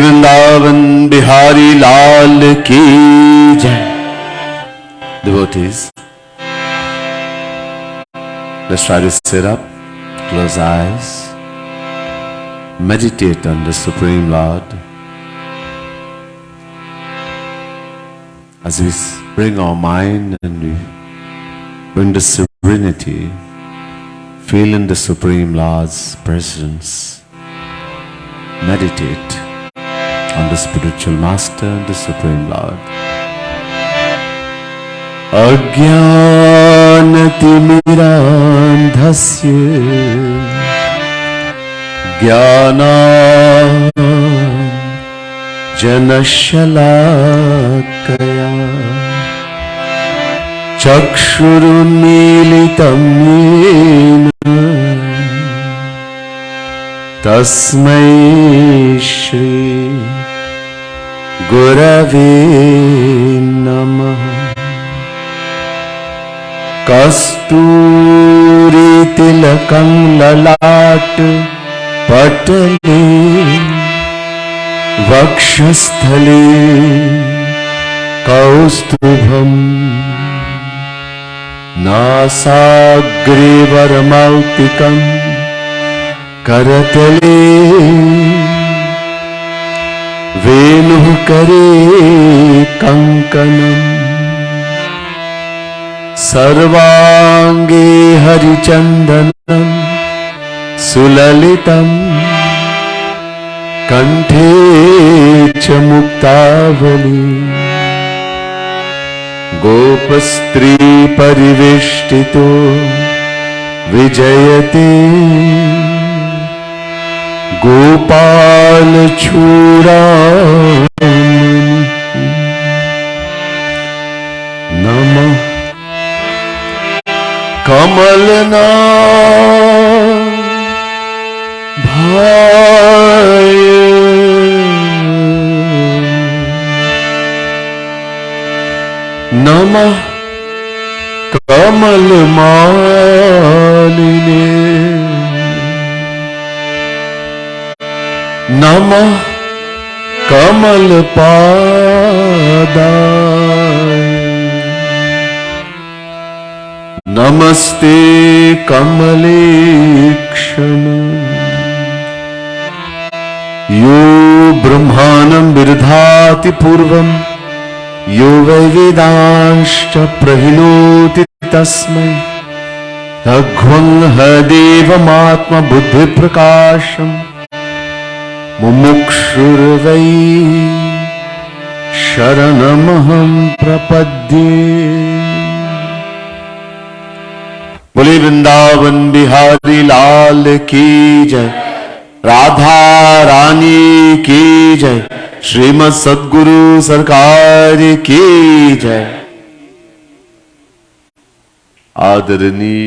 वृंदावन बिहारी लाल की जय. Devotees, let's try to sit up, close eyes, meditate on the Supreme Lord. As we bring our mind and we bring the serenity, feeling the Supreme Lord's presence, meditate on the spiritual master, the Supreme Lord. Ajnanatimirandhasya Janashalakaya Chakshurunmilitam yena Tasmai Shri Gurave Namah. Kasturi tilakam lalat patale vakshasthale kaustubham nasagre varamautikam karatale venuh kare kankanam sarvange harichandanam sulalitam kanthe cha muktavali gopastri pariveshtito vijayate gopal churamani namah कमलना भाय नमः कमल मालिने नमः कमल पादाय नमस्ते कमलेक्षण यो ब्रह्माणं विदधाति पूर्वं यो वै वेदांश्च प्रहिणोति तस्मै तद्ध्वं हदेवमात्मबुद्धिप्रकाशं मुमुक्षुर्वै शरणमहं प्रपद्ये. बोले वृंदावन बिहारी लाल की जय, राधा रानी की जय, श्रीमद सद्गुरु सरकार की जय. आदरणीय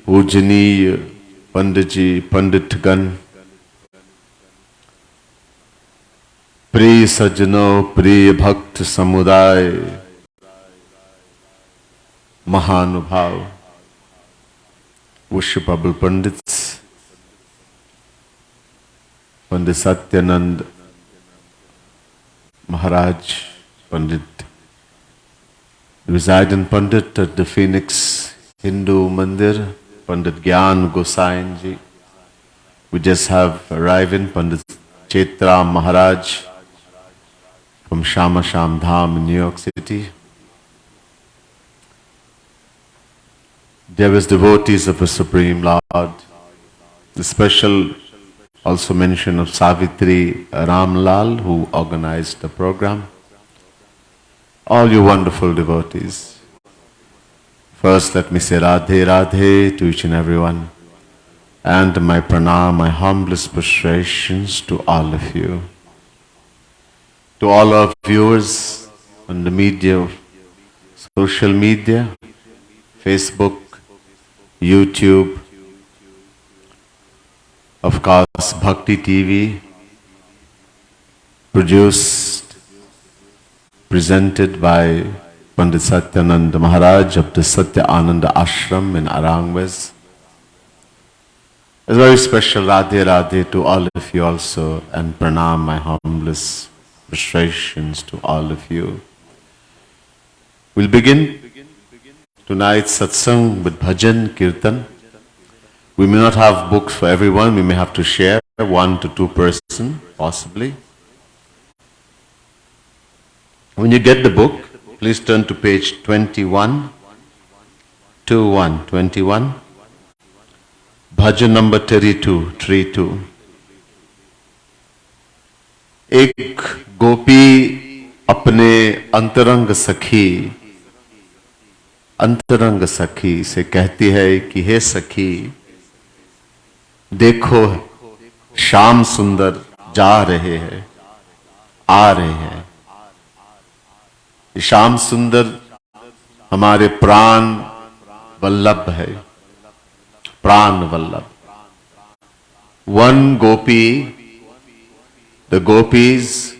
पूजनीय पंडित जी, पंडितगण, प्रिय सज्जनों, प्रिय भक्त समुदाय, महानुभाव, worshipable Pandits, Pandit Satyanand Maharaj, Pandit resident Pandit at the Phoenix Hindu Mandir, Pandit Gyan Gosain ji. We just have arrived in Pandit Chetra Maharaj from Shama Sham Dham in New York City. Dearest devotees of the Supreme Lord, the special also mention of Savitri Ramlal, who organized the program. All you wonderful devotees. First, let me say Radhe Radhe to each and everyone, and my pranam, my humblest prostrations to all of you. To all our viewers on the media, social media, Facebook, YouTube, of course Bhakti TV, produced, presented by Pandit Satyanand Maharaj of the Chahe Anand Ashram in Arangwes. A very special Radhe Radhe to all of you also, and pranam, my humblest prostrations to all of you. We'll begin tonight's satsang with bhajan, kirtan. We may not have books for everyone, we may have to share 1 to 2 person, possibly. When you get the book, please turn to page 21, 21. Bhajan number 32. एक गोपी अपने अंतरंग सखी से कहती है कि हे सखी, देखो श्याम सुंदर जा रहे हैं, आ रहे हैं। श्याम सुंदर हमारे प्राण वल्लभ है, प्राण Vallabh. One gopi, the gopis,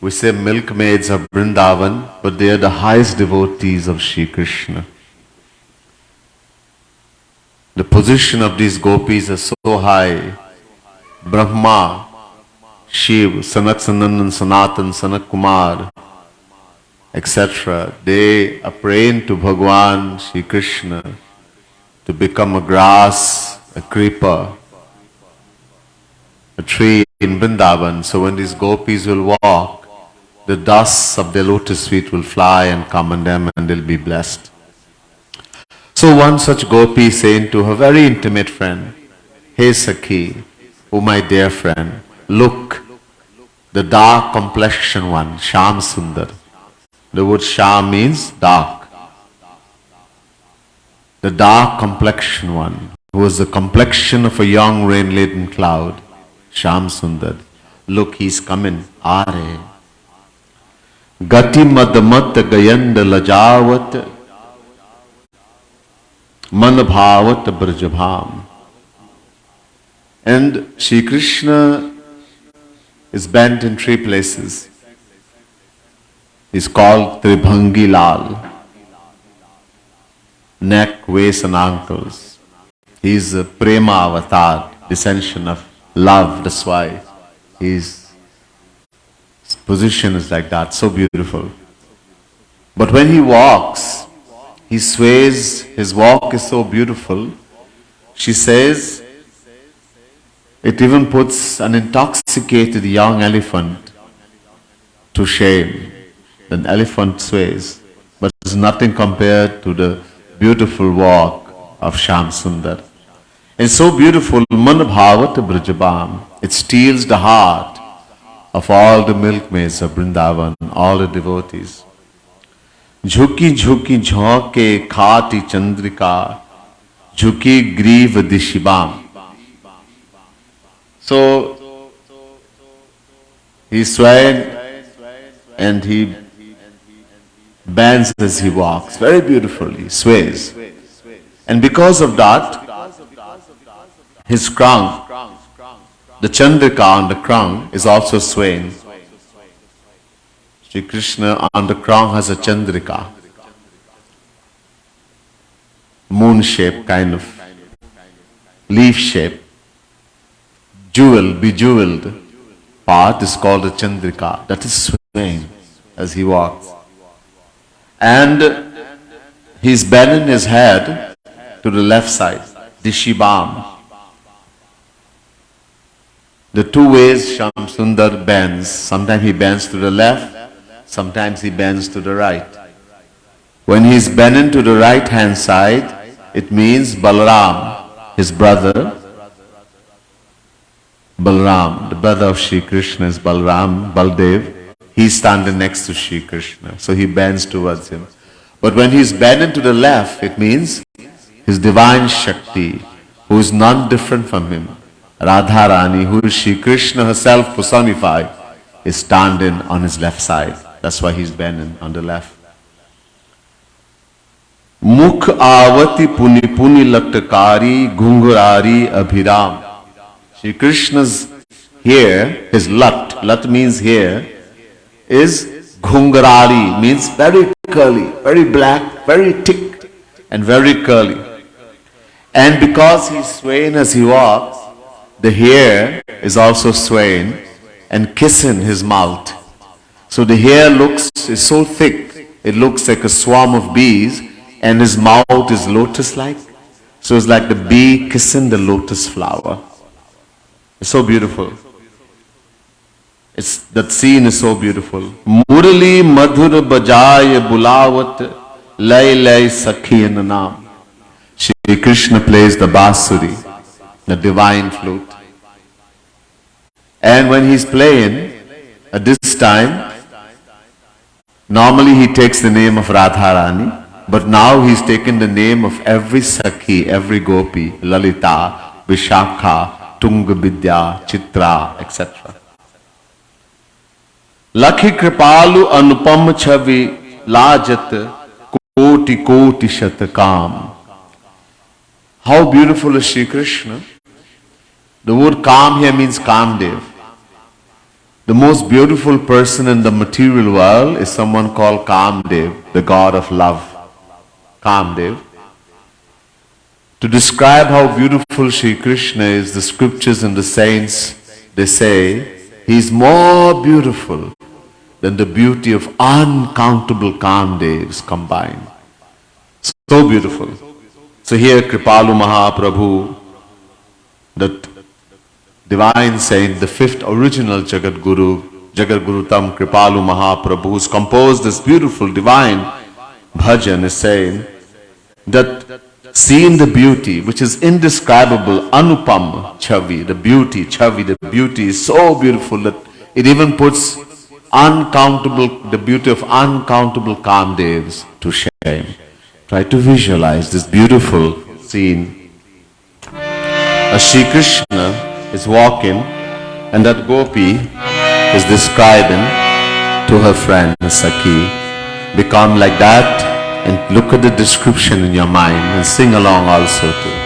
we say milkmaids of Vrindavan, but they are the highest devotees of Shri Krishna. The position of these gopis is so high. Brahma, Shiv, Sanak Sanandan, Sanatan, Sanak Kumar, etc. They are praying to Bhagwan Shri Krishna to become a grass, a creeper, a tree in Vrindavan. So when these gopis will walk, the dust of their lotus feet will fly and come on them and they'll be blessed. So one such gopi saying to her very intimate friend, Hey Sakhi, oh my dear friend, look, the dark complexion one, Shyam Sundar. The word Shyam means dark. The dark complexion one, who was the complexion of a young rain-laden cloud, Shyam Sundar. Look, he's coming, aa rahe. Gati madamat gayand lajawat man bhavat brajabham. And Shri Krishna is bent in 3 places. He's called Tribhangi Lal. Neck, waist and ankles. He's a prema avatar, descension of love. That's why his position is like that, so beautiful. But when he walks, he sways, his walk is so beautiful. She says, it even puts an intoxicated young elephant to shame. An elephant sways, but it's nothing compared to the beautiful walk of Shyam Sundar. It's so beautiful, Man Bhavat Brajabam. It steals the heart of all the milkmaids of Vrindavan, all the devotees. Jhuki jhuki jhauke khati chandrika, jhuki grieve dishibam. So, he's swaying and he bends as he walks, very beautifully, sways. And because of that, his crown, the Chandrika on the crown is also swaying. Shri Krishna on the crown has a Chandrika, moon shape kind of, leaf shape, bejeweled part is called a Chandrika, that is swaying as he walks. And he's bending his head to the left side, Dishibam. The 2 ways Shyam Sundar bends. Sometimes he bends to the left, sometimes he bends to the right. When he's bending to the right hand side, it means Balaram, his brother. Balaram, the brother of Shri Krishna is Balaram, Baldev. He's standing next to Shri Krishna, so he bends towards him. But when he's bending to the left, it means his divine Shakti, who is none different from him, Radharani, who is Shri Krishna herself personified, is standing on his left side. That's why he's bending on the left. Mukh avati puni puni laktakari ghungurari abhiram. Shri Krishna's hair, his lat means hair, is ghungarari, means very curly, very black, very thick and very curly. And because he's swaying as he walks, the hair is also swaying and kissing his mouth. So the hair is so thick, it looks like a swarm of bees, and his mouth is lotus-like. So it's like the bee kissing the lotus flower. It's so beautiful. That scene is so beautiful. Murali madhur bajay bulawat lay lay sakhi naam. Shri Krishna plays the basuri, the divine flute. And when he's playing, at this time, normally he takes the name of Radharani, but now he's taken the name of every Sakhi, every Gopi, Lalita, Vishakha, Tunga Vidya, Chitra, etc. Lakhi Kripalu Anupam Chavi Lajat Koti Koti Shatakam. How beautiful is Shri Krishna? The word Kam here means Kamdev. The most beautiful person in the material world is someone called Kamdev, the god of love. Kamdev. To describe how beautiful Shri Krishna is, the scriptures and the saints, they say, he is more beautiful than the beauty of uncountable Kamdevs combined. So beautiful. So here Kripalu Mahaprabhu, that divine saint, the fifth original Jagadguru Tam Kripalu Mahaprabhu, who's composed this beautiful divine bhajan, is saying that seeing the beauty, which is indescribable, Anupam Chavi, the beauty is so beautiful that it even puts the beauty of uncountable Kamdevs to shame. Try to visualize this beautiful scene. As Shri Krishna is walking, and that Gopi is describing to her friend Sakhi. Become like that and look at the description in your mind and sing along also too.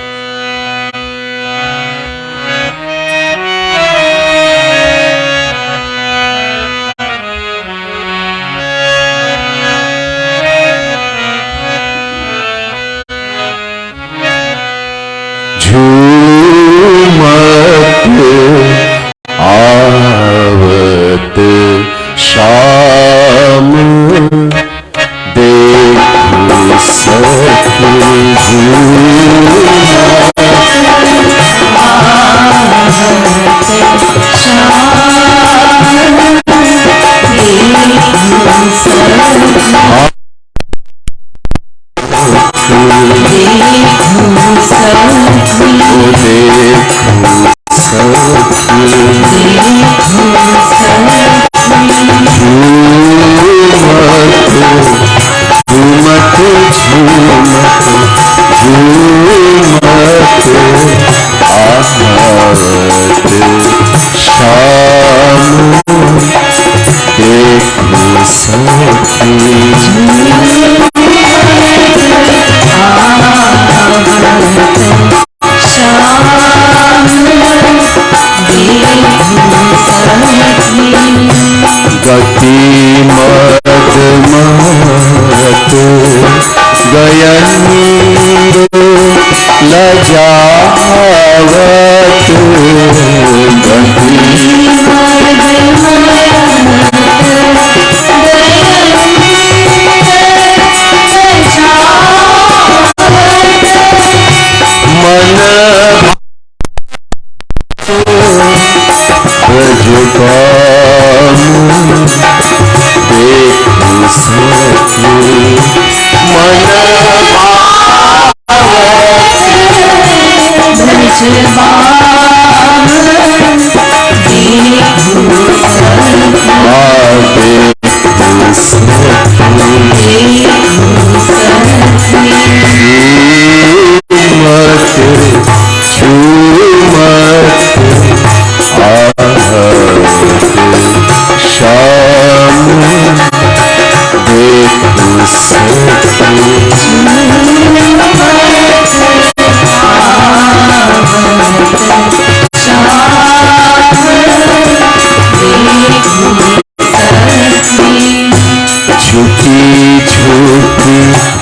झुकी झुकी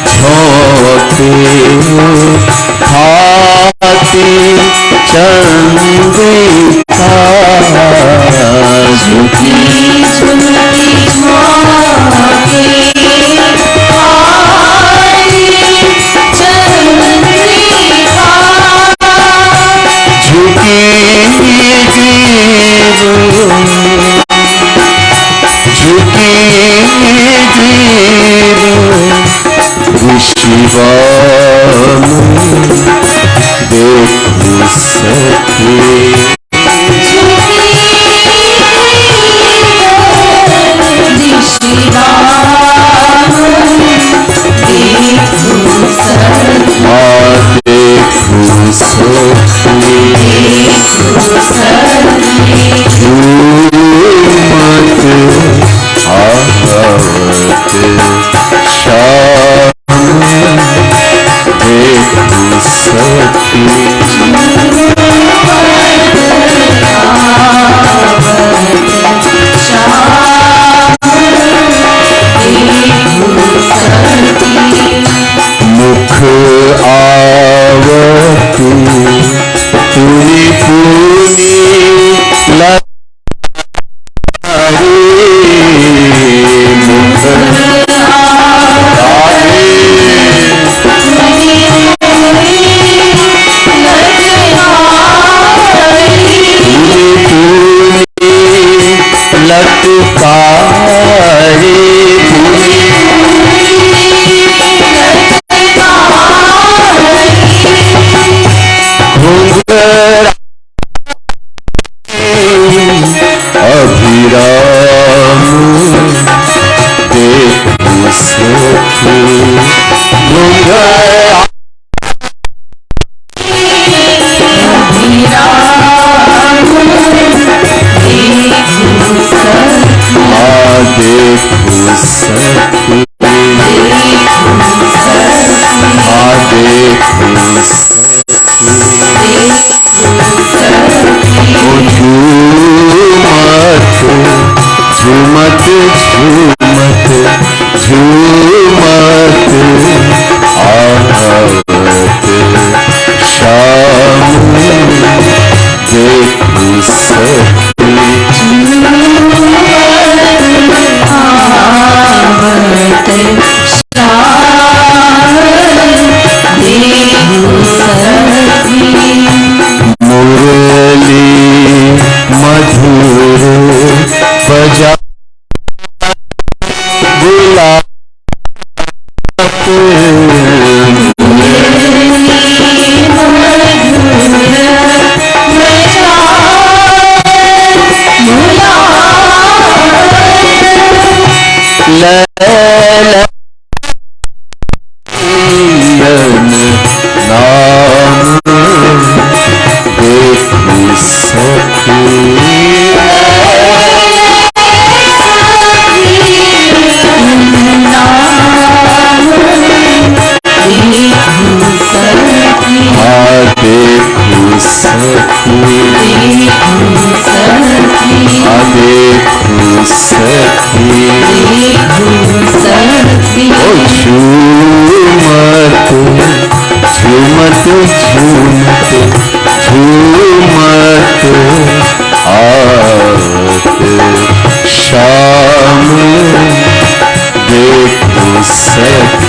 झोंके चंद्रिका झुकी झुकी झाके आई चंद्रिका झुकी जीव झुकी जीव विश्वाम देखो सके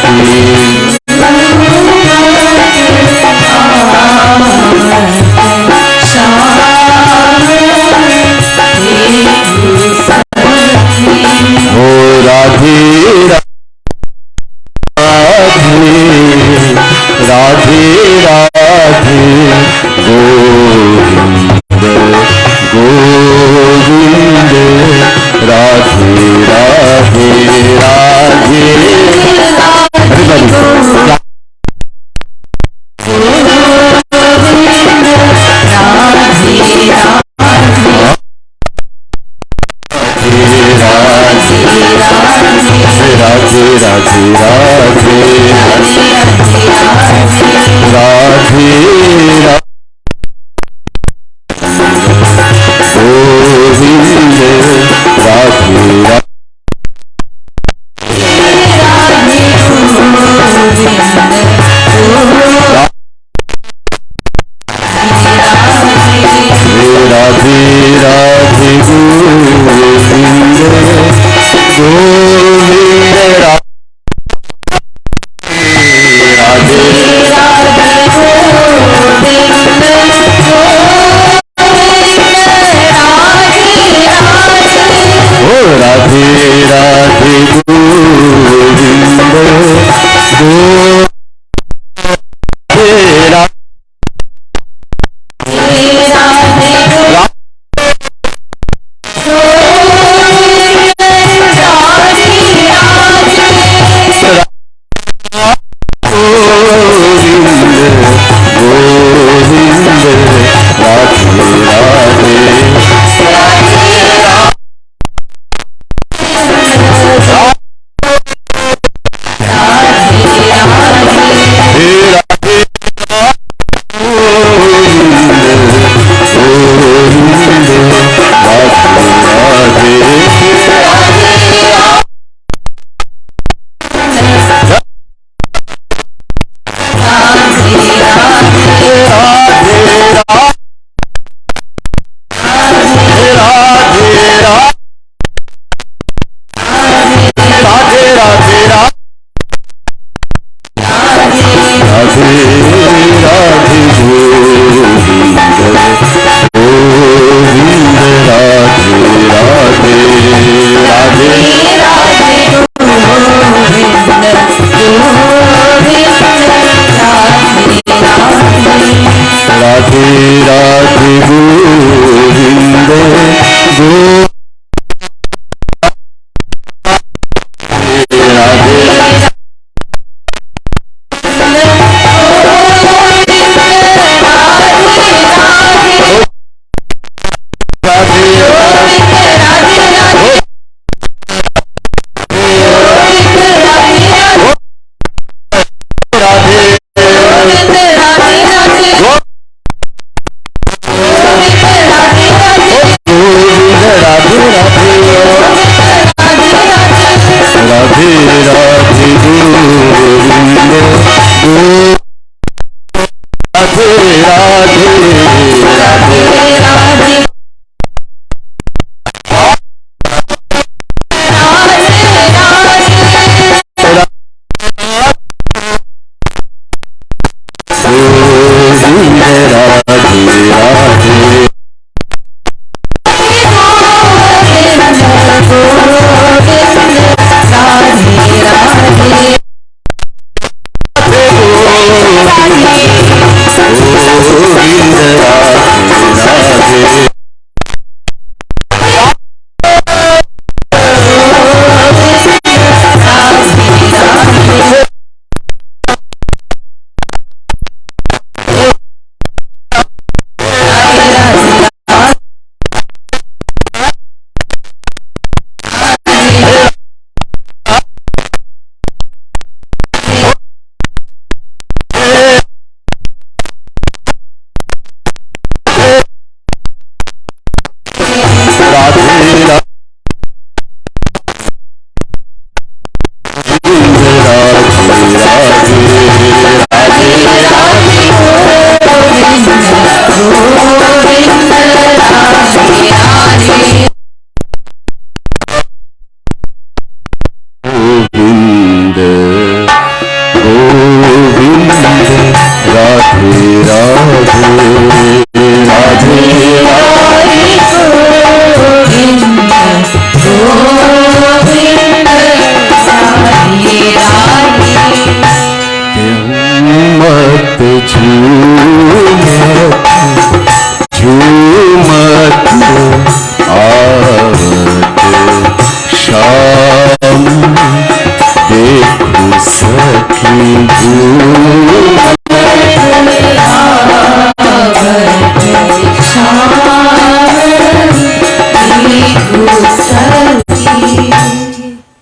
Radhe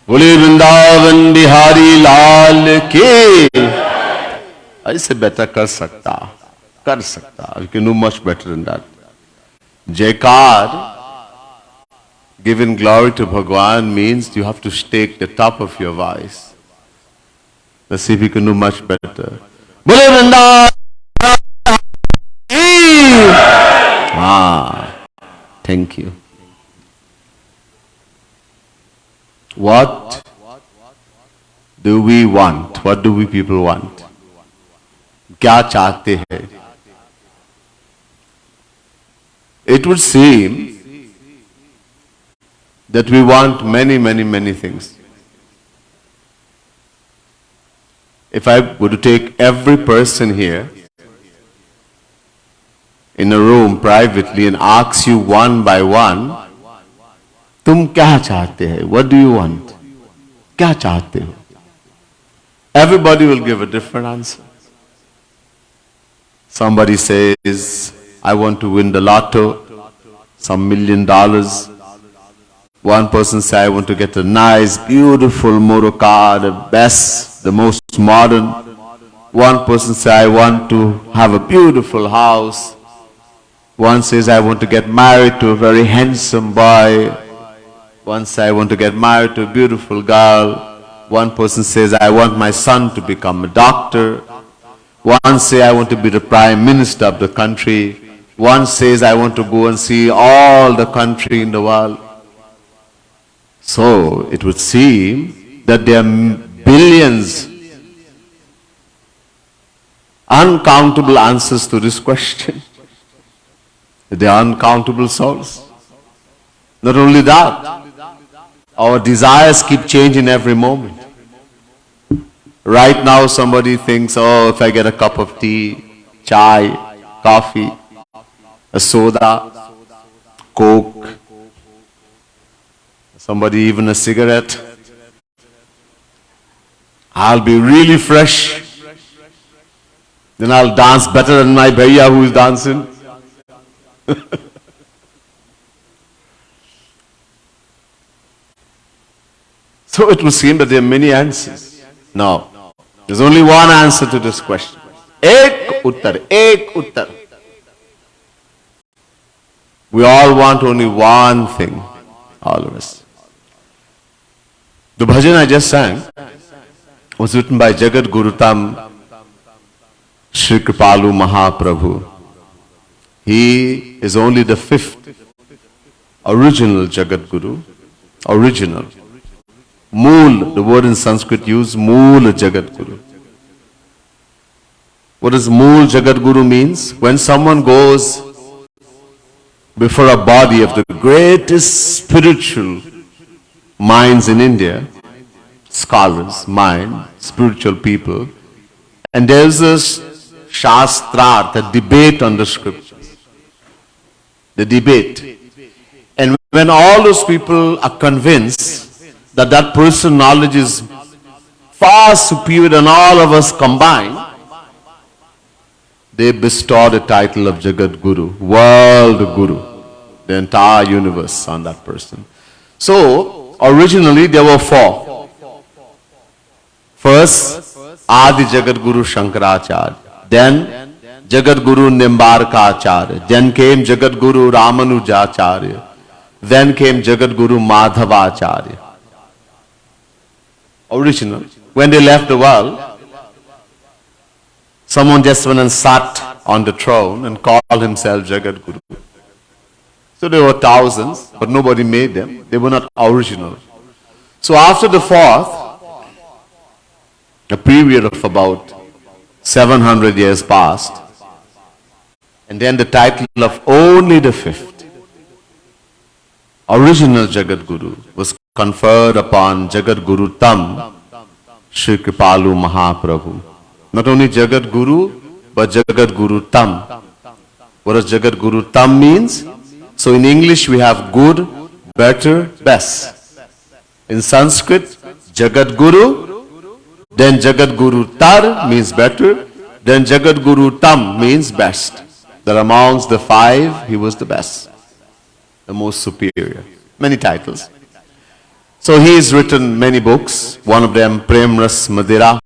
बोले वृंदावन बिहारी लाल के. ऐसे बेटर कर सकता. You can do much better than that. Jaykar, giving glory to Bhagwan means you have to stake the top of your voice. Let's see if you can do much better. Bole Vrindavan. Thank you. What do we want? What do we people want? क्या चाहते हैं? It would seem that we want many things. If I were to take every person here in a room privately and ask you one by one, तुम क्या चाहते हैं? What do you want? क्या चाहते हो? Everybody will give a different answer. Somebody says, I want to win the lotto, some $1 million. One person says, I want to get a nice, beautiful motor car, the best, the most modern. One person says, I want to have a beautiful house. One says, I want to get married to a very handsome boy. One says, I want to get married to a beautiful girl. One person says, I want my son to become a doctor. One says, I want to be the prime minister of the country. One says, I want to go and see all the country in the world. So, it would seem that there are billions, uncountable answers to this question. They are uncountable souls. Not only that, our desires keep changing every moment. Right now somebody thinks, oh, if I get a cup of tea, chai, coffee, a soda, coke, somebody even a cigarette, I'll be really fresh. Then I'll dance better than my bhaiya who is dancing. So it would seem that there are many answers. No. There's only one answer to this question. Ek uttar. We all want only one thing. All of us. The bhajan I just sang was written by Jagat Guru Tam Shri Kripalu Mahaprabhu. He is only the fifth original Jagat Guru. Original. Mool, the word in Sanskrit used, Mool Jagat Guru. What does Mool Jagat Guru means? When someone goes before a body of the greatest spiritual minds in India, scholars, spiritual people, and there's a shastrat, a debate on the scriptures. The debate. And when all those people are convinced that that person's knowledge is far superior than all of us combined, they bestow the title of Jagat Guru, World Guru, the entire universe on that person. So, originally there were four. First, Adi Jagat Guru Shankaracharya, then Jagat Guru Nimbarkacharya, then came Jagat Guru Ramanujacharya, then came Jagat Guru Madhavacharya. Original. When they left the world, someone just went and sat on the throne and called himself Jagat Guru. So there were thousands, but nobody made them. They were not original. So after the fourth, a period of about 700 years passed, and then the title of only the fifth, original Jagat Guru, was conferred upon Jagat Guru Tam Shri Kripalu Mahaprabhu. Not only Jagat Guru, but Jagat Guru Tam. What does Jagat Guru Tam means? So in English we have good, better, best. In Sanskrit, Jagat Guru, then Jagat Guru Tar means better, then Jagat Guru Tam means best. That amongst the five, he was the best, the most superior. many titles. So he has written many books, one of them Prem Ras Madira,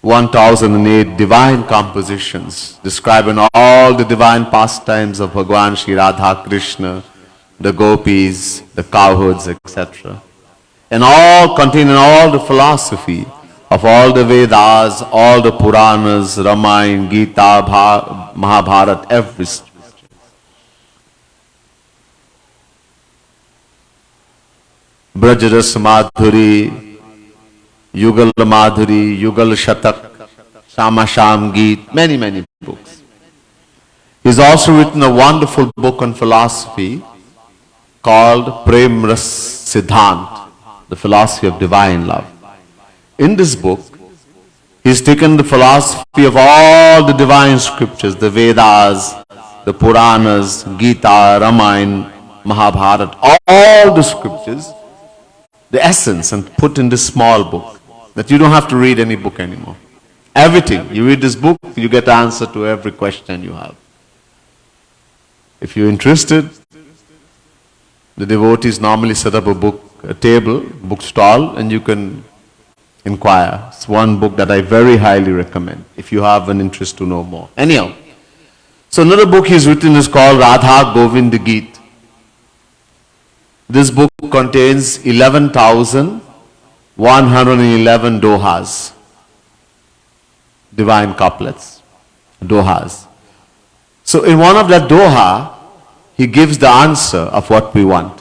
1008 divine compositions describing all the divine pastimes of Bhagwan Shri Radha Krishna, the gopis, the cowherds, etc. And all containing all the philosophy of all the Vedas, all the Puranas, Ramayana, Gita, Mahabharata, every scripture. Brajaras Madhuri, Yugal Madhuri, Yugal Shatak, Shama Sham Geet, many books. He's also written a wonderful book on philosophy called Prem Ras Siddhant, the philosophy of divine love. In this book, he's taken the philosophy of all the divine scriptures, the Vedas, the Puranas, Gita, Ramayana, Mahabharata, all the scriptures, the essence, and put in this small book that you don't have to read any book anymore. Everything. You read this book, you get the answer to every question you have. If you're interested, the devotees normally set up a table, book stall, and you can inquire. It's one book that I very highly recommend if you have an interest to know more. Anyhow, so another book he's written is called Radha Govind Geet. This book contains 11,111 dohas, divine couplets, dohas. So in one of that doha, he gives the answer of what we want.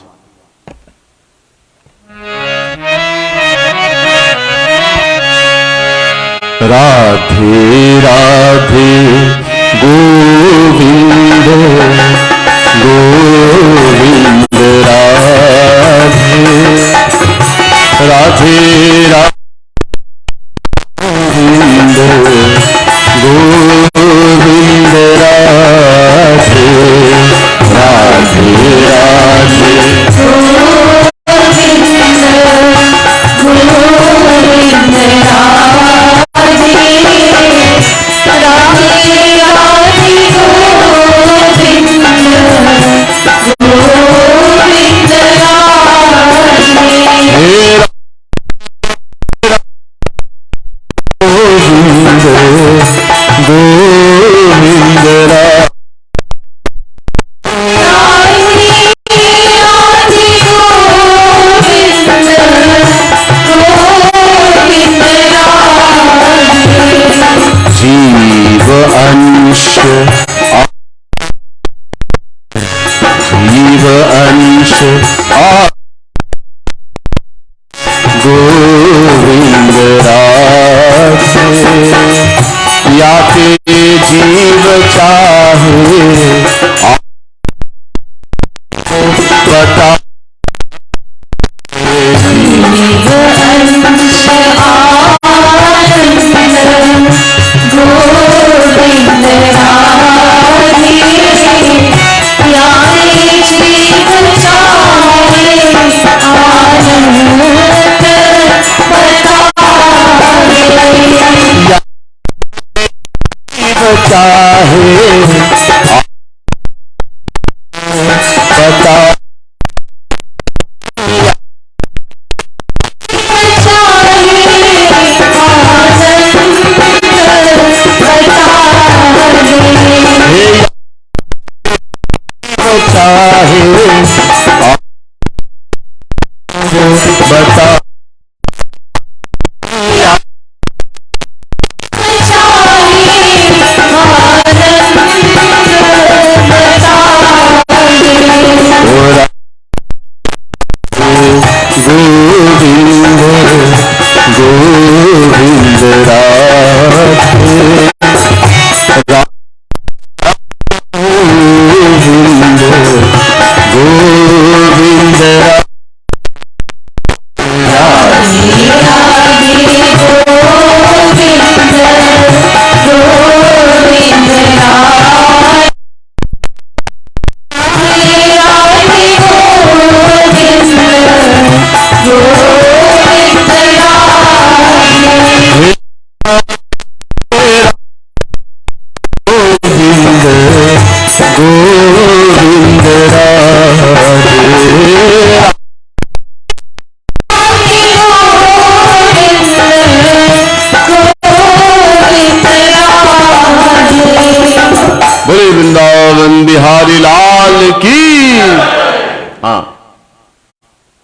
Radhe Radhe Govind Govind Radhe Radhe Radhe Govind Radhe Radhe Radhe Jeev Ansh Jeev Ansh Govind Radhe Yate Jeev Chahe Anand Bata Jeev Ansh Anand Govind Radhe Yate Jeev Chahe Bata Huh.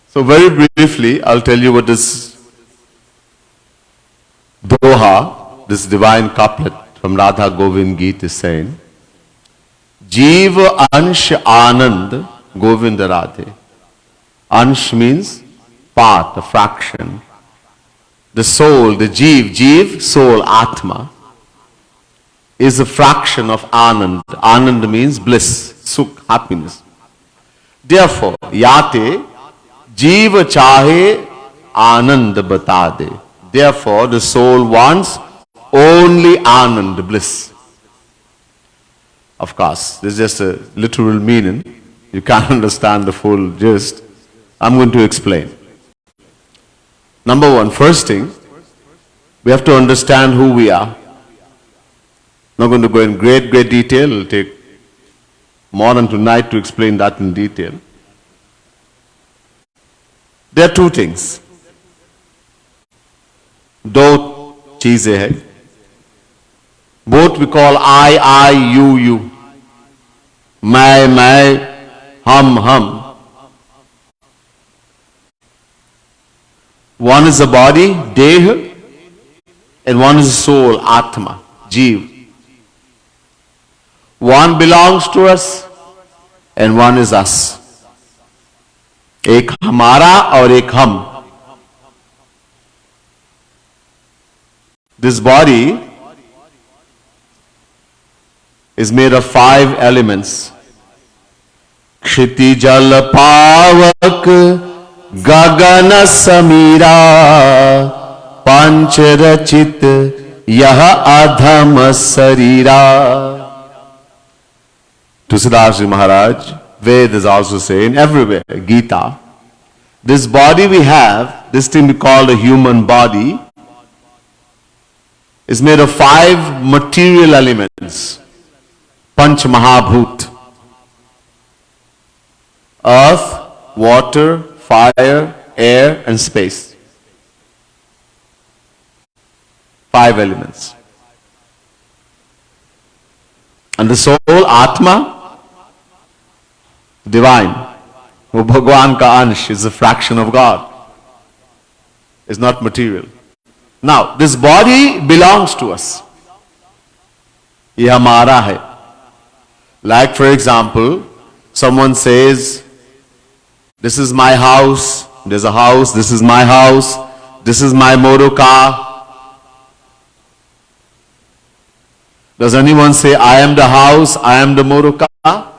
So very briefly, I'll tell you what this Doha, this divine couplet from Radha Govind Geet is saying. Jeev Ansh Anand Govind Radhe. Ansh means part, a fraction. The soul, the Jeev, soul, Atma, is a fraction of Anand. Anand means bliss, sukh, happiness. Therefore, Yate Jeev Chahe Anand Bata. Therefore, the soul wants only Anand, bliss. Of course, this is just a literal meaning. You can't understand the full gist. I'm going to explain. Number one, first thing, we have to understand who we are. Not going to go in great detail. It'll take more than tonight to explain that in detail. There are two things. दो चीजें हैं. Both we call I, you. मैं, हम. One is the body, Deh, and one is the soul, Atma, Jeev. One belongs to us and one is us. एक हमारा और एक हम. This body is made of 5 elements. Kshitiz जल पावक गगन समीरा पंच रचित यह अधम शरीरा. Tusidasi Maharaj, Ved is also saying everywhere, Gita, this body we have, this thing we call the human body, is made of 5 material elements. Panch Mahabhut. Earth, water, fire, air and space. 5 elements. And the soul, Atma, divine, who Bhagwan ka Ansh, is a fraction of God. It's not material. Now, this body belongs to us. Ye hamara hai. Like for example, someone says, this is my house, there's a house, this is my house, this is my motor car. Does anyone say, I am the house, I am the motor car?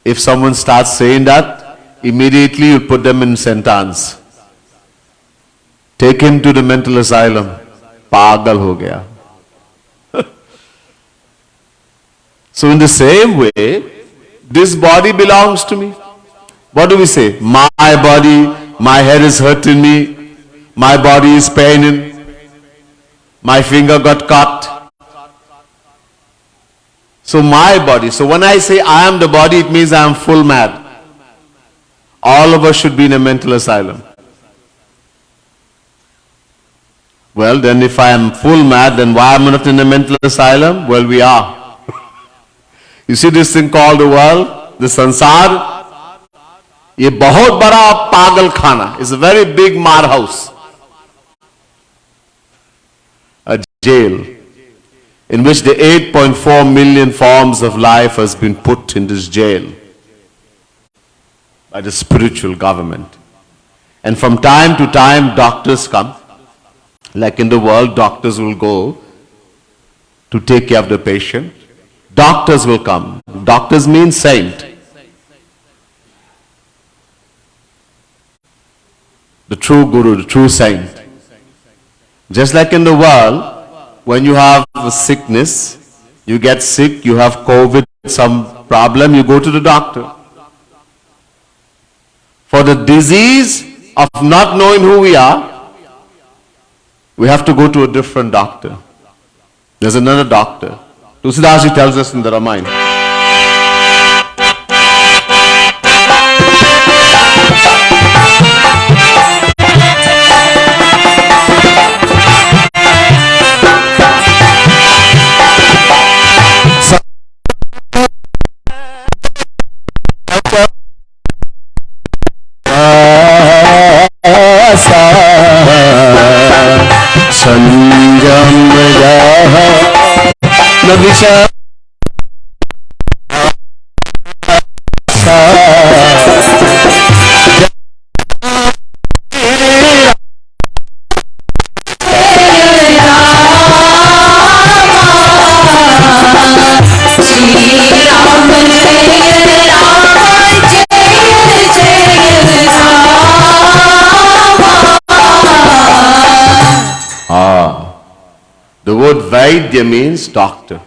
If someone starts saying that, immediately you put them in sentence. Take him to the mental asylum. Pagal ho gaya. So in the same way, this body belongs to me. What do we say? My body, my head is hurting me, my body is paining, my finger got cut. So my body. So when I say I am the body, it means I am full mad. All of us should be in a mental asylum. Well, then if I am full mad, then why am I not in a mental asylum? Well, we are. You see this thing called the world, the sansar? ये बहुत बड़ा पागल खाना. It's a very big mar house. A jail in which the 8.4 million forms of life has been put in this jail by the spiritual government. And from time to time doctors come. Like in the world, doctors will go to take care of the patient. Doctors will come. Doctors mean saint. The true guru, the true saint. Just like in the world, when you have a sickness, you get sick, you have COVID, some problem, you go to the doctor. For the disease of not knowing who we are, we have to go to a different doctor. There's another doctor. Tusidasi tells us in the Ramayana. विषय The word Vaidya means doctor.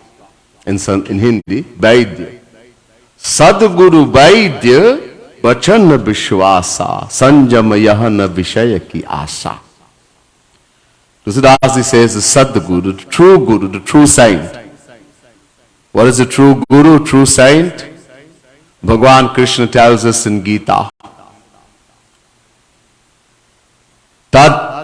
In Hindi, Vaidya. Sadguru Vaidya Bachan Vishwasa Sanjamayahana Vishaya ki Asa. Tusidasi says the Sadguru, the true Guru, the true saint. What is the true Guru, true saint? Bhagwan Krishna tells us in Gita. Tad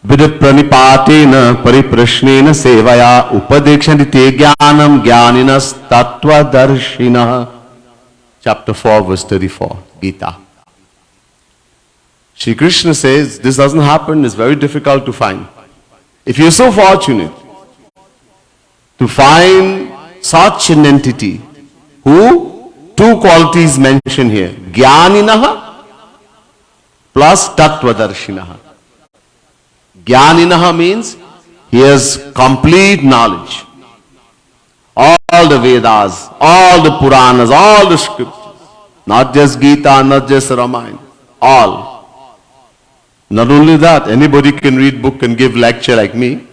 Vidipranipatena pariprashnena sevaya upadekshandi te jnanam jnaninas tattvadarshina. Chapter 4 verse 34, Gita. Shri Krishna says this doesn't happen, it's very difficult to find. If you're so fortunate to find such an entity who, two qualities mentioned here, jnaninaha plus tattvadarshinaha. Jnaninaha means he has complete knowledge. All the Vedas, all the Puranas, all the scriptures. Not just Gita, not just Ramayana. All. Not only that, anybody can read book and give lecture like me.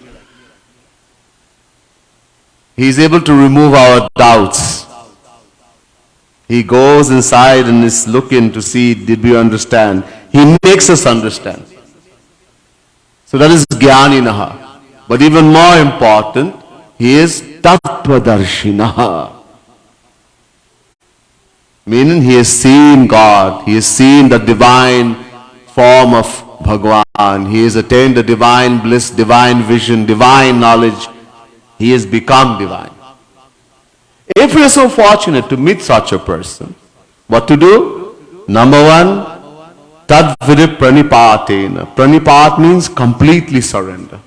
He is able to remove our doubts. He goes inside and is looking to see, did we understand? He makes us understand. So that is Jnaninaha. But even more important, he is Tattvadarshinaha. Meaning he has seen God, he has seen the divine form of Bhagwan, he has attained the divine bliss, divine vision, divine knowledge. He has become divine. If we are so fortunate to meet such a person, what to do? Number one, Tad Pranipatena. Pranipat means completely surrender.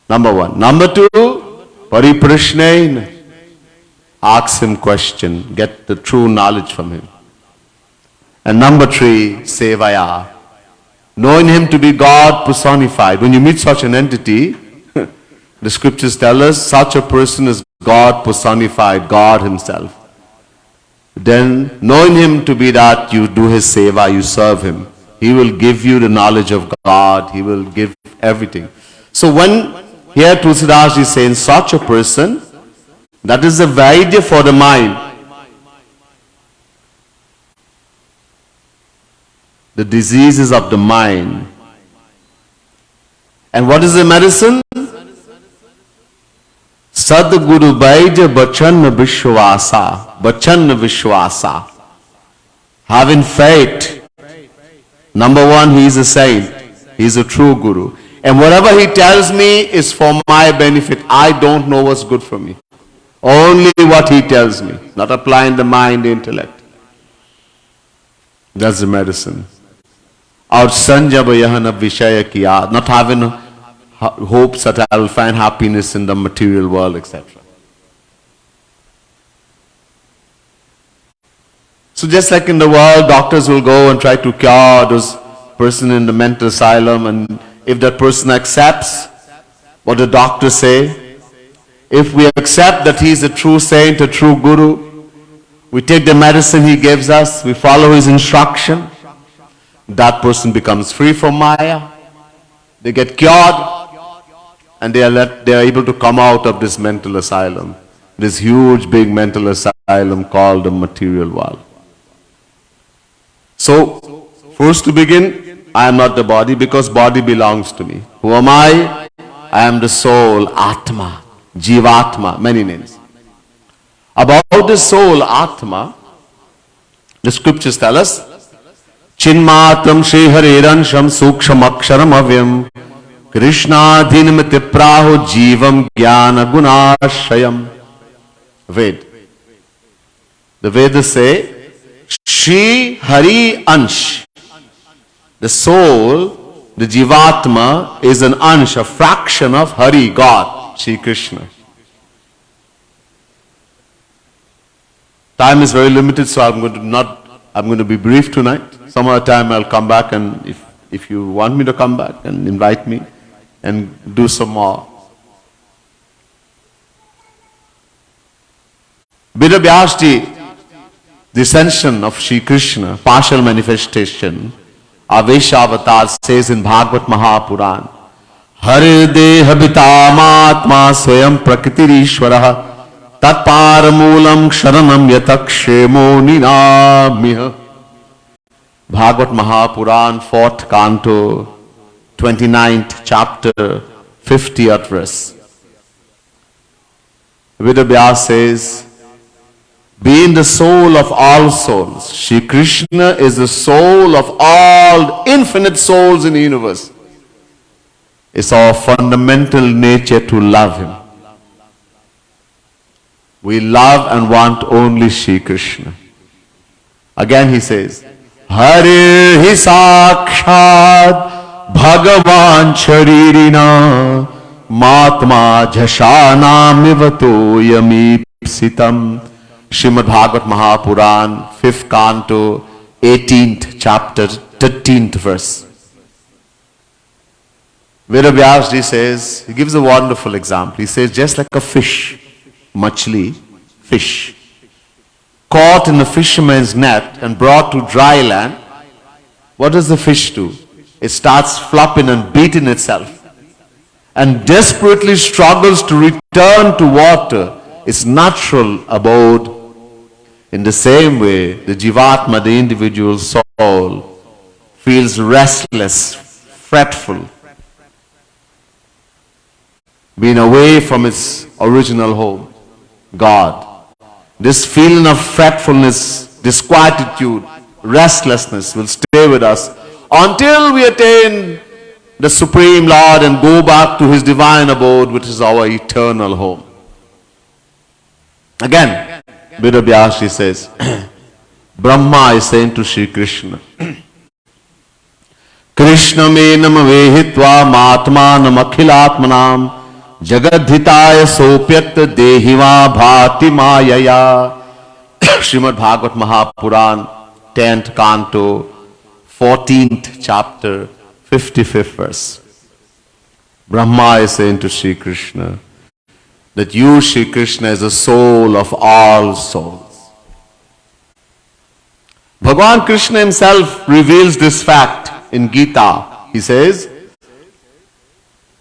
Number one. Number two, Pariprashnena. Ask him question, get the true knowledge from him. And number three, Sevaya. Knowing him to be God personified. When you meet such an entity, the scriptures tell us such a person is God personified, God himself. Then, knowing him to be that, you do his seva, you serve him. He will give you the knowledge of God. He will give everything. So when here Tulsidas is saying such a person, that is a Vaidya for the mind. The diseases of the mind. And what is the medicine? Sadguru Vaidya Bachan Vishwasa. Bachan Vishwasa. Having faith. Number one, he is a saint. He is a true Guru. And whatever he tells me is for my benefit. I don't know what's good for me. Only what he tells me. Not applying the mind, the intellect. That's the medicine. Or Sanjabayahana Vishaya Kiya. Not having hopes that I will find happiness in the material world, etc. So just like in the world, doctors will go and try to cure those person in the mental asylum, and if that person accepts what the doctors say, if we accept that he is a true saint, a true guru, we take the medicine he gives us, we follow his instruction, that person becomes free from Maya, they get cured, and they are able to come out of this mental asylum, this huge big mental asylum called the material world. So, first to begin, I am not the body because body belongs to me. Who am I? I am the soul, Atma, Jivatma, many names. About the soul, Atma, the scriptures tell us, Chinmatam Shri Hariransham Suksham Aksharam Avyam Krishna Dhinamati Praho Jeevam Jnana Gunashayam. Ved. The Vedas say, Shri Hari Ansh. The soul, the Jivatma, is an Ansh, a fraction of Hari, God, Shri Krishna. Time is very limited, so I'm going to be brief tonight. Some other time I'll come back, and if you want me to come back and invite me and do some more. Bida Vyasji, the ascension of Shri Krishna, partial manifestation, Aveshavatar says in Bhagavad Mahapuran, Hare Deha Vitamatma Swayam Prakritirishwaraha Tatparamulam Sharanam Yatakshemo Ninamiha. Bhagavad Mahapuran, 4th canto, 29th chapter, 50th verse. Vedavyas says, being the soul of all souls, Shri Krishna is the soul of all infinite souls in the universe. It's our fundamental nature to love Him. We love and want only Shri Krishna. Again he says, Hare hi sakshat bhagavan sharirina matma jhashanam ivato yamipsitam. Srimad Bhagavad Mahapuran, 5th canto, 18th chapter, 13th verse. Vedavyasji says, he gives a wonderful example. He says, just like a fish, machli, fish, caught in a fisherman's net and brought to dry land, what does the fish do? It starts flopping and beating itself and desperately struggles to return to water, its natural abode. In the same way, the Jivatma, the individual soul, feels restless, fretful, being away from its original home, God. This feeling of fretfulness, disquietude, restlessness will stay with us until we attain the Supreme Lord and go back to His divine abode, which is our eternal home. Again, Vedavyasji says, Brahma is saying to Shri Krishna, Krishna menam vehitva matmanam akhilatmanam jagadhitaya sopyat dehiva bhati mayaya. Srimad Bhagavad Mahapuran, 10th canto, 14th chapter, 55th verse. Brahma is saying to Shri Krishna that you, Shri Krishna, is the soul of all souls. Bhagavan Krishna himself reveals this fact in Gita. He says,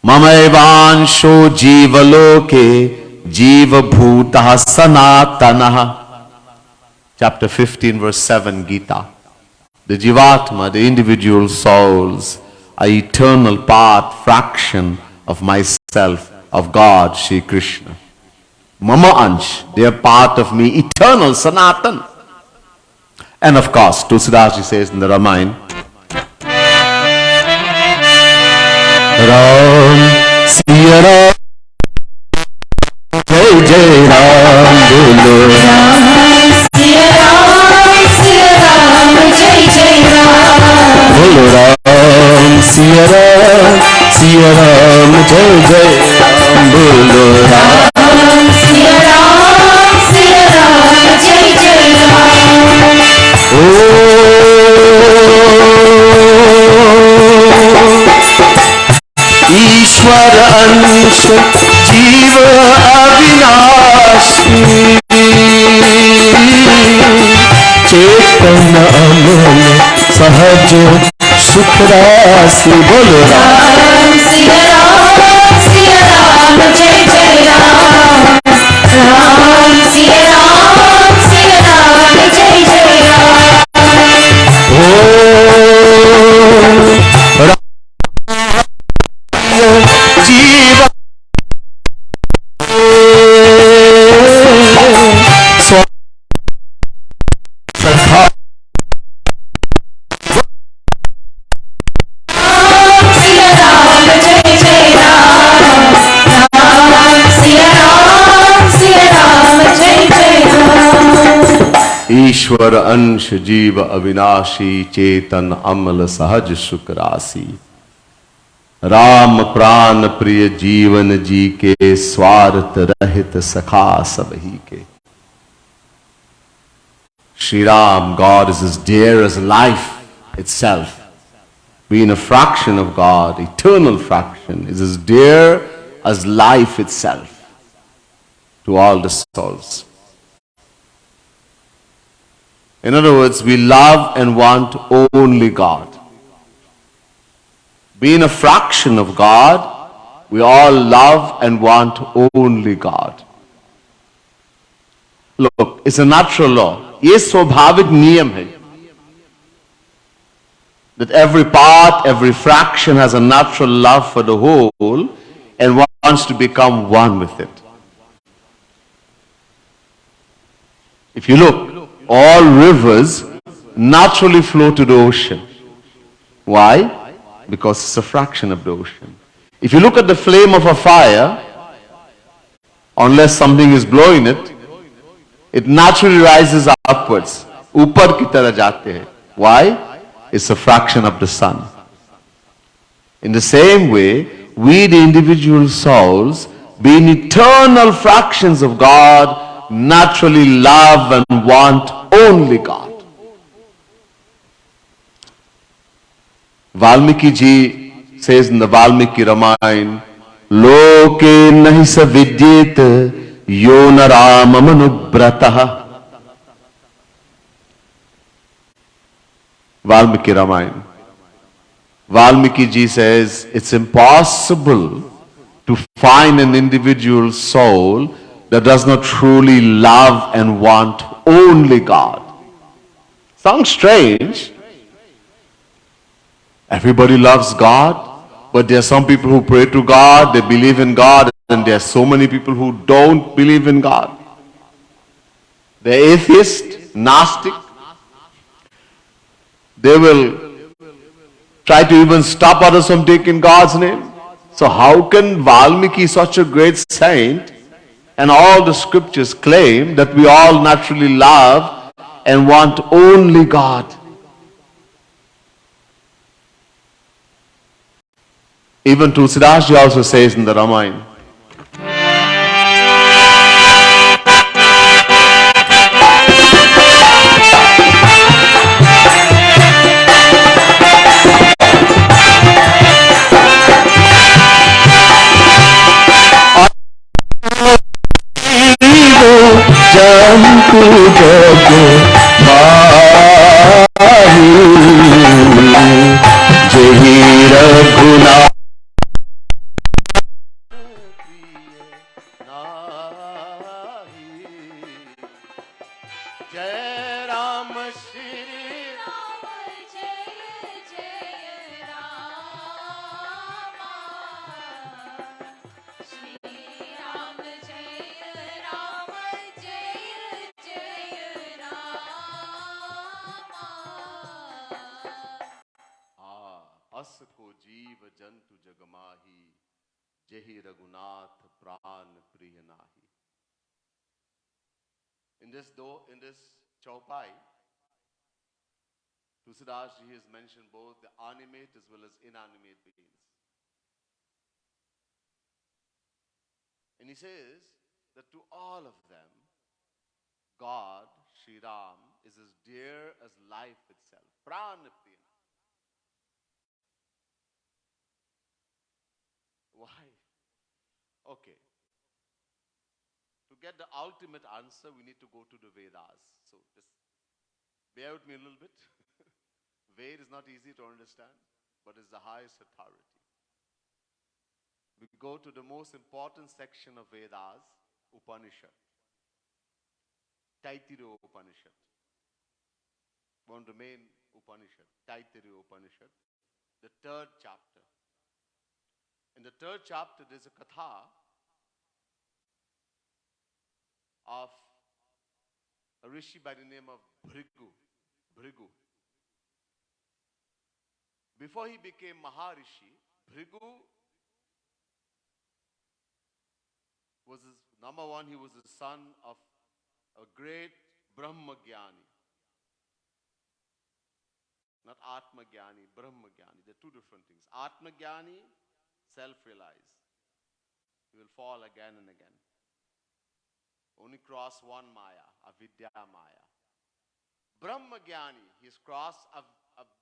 Mamaivansho jivaloke jiva bhutah sanatanaha. Chapter 15 verse 7 Gita. The Jivatma, the individual souls, are eternal part, fraction of myself, of God, Shri Krishna. Mama Ansh, they are part of me, eternal, Sanatan. And of course, Tulsidas says in the Ramayana, Ram, Siya Ram, Jai Jai Ram, Bolo Ram, Siya Ram, Jai Jai Ram, Bolo Ram, Siya Ram, Jai Jai Ram, Bolo Ram, Siya Ram, Jai Jai Ram. ईश्वर अंश जीव अविनाशी चेतन अमल सहज सुख राशि बोलो राम सिया राम जय जय राम राम सिया राम जय जय राम ओ जीव सखा ईश्वर अंश जीव अविनाशी चेतन अमल सहज सुख राशि राम प्राण प्रिय जीवन जी के स्वार्थ रहित सखा सब ही के. Shri Ram, God, is as dear as life itself. Being a fraction of God, eternal fraction, is as dear as life itself to all the souls. In other words, we love and want only God. Being a fraction of God, we all love and want only God. Look, it's a natural law. ये स्वाभाविक नियम है. That every part, every fraction has a natural love for the whole and wants to become one with it. If you look, all rivers naturally flow to the ocean. Why? Because it's a fraction of the ocean. If you look at the flame of a fire, unless something is blowing it, it naturally rises upwards. ऊपर की तरह जाते हैं. Why? It's a fraction of the sun. In the same way, we the individual souls, being eternal fractions of God, naturally love and want only God. Valmiki ji says in the Valmiki Ramayana, Loke nahi sa vidyet yo naramamanubrataha. Valmiki Ramayana. Valmiki ji says it's impossible to find an individual soul that does not truly love and want only God. Sounds strange. Everybody loves God, but there are some people who pray to God, they believe in God, and there are so many people who don't believe in God. They're atheist, Gnostic. They will try to even stop others from taking God's name. So how can Valmiki, such a great saint, and all the scriptures claim that we all naturally love and want only God? Even Tulsidas ji also says in the Ramayana, जंतु जग माही जही रघुनाथ जय राम श्री अस को जीव जंतु जगमाही जही रघुनाथ प्राण प्रिय नाही. In this chaupai, Tulsidas ji has mentioned both the animate as well as inanimate beings. And he says that to all of them, God, Shri Ram, is as dear as life itself. Prana priya. Why? Okay. To get the ultimate answer, we need to go to the Vedas. So just bear with me a little bit. Ved is not easy to understand, but it's the highest authority. We go to the most important section of Vedas, Upanishad. Taittiriya Upanishad. One of the main Upanishad, Taittiriya Upanishad, the third chapter. In the third chapter, there's a katha of a rishi by the name of Bhrigu. Before he became Maharishi, Bhrigu was number one, he was the son of a great Brahmagyani. Not Atmagyani, Brahmagyani. They're two different things. Atmagyani, self-realized. He will fall again and again. Only cross one Maya, avidya Maya. Brahmagyani, he's crossed a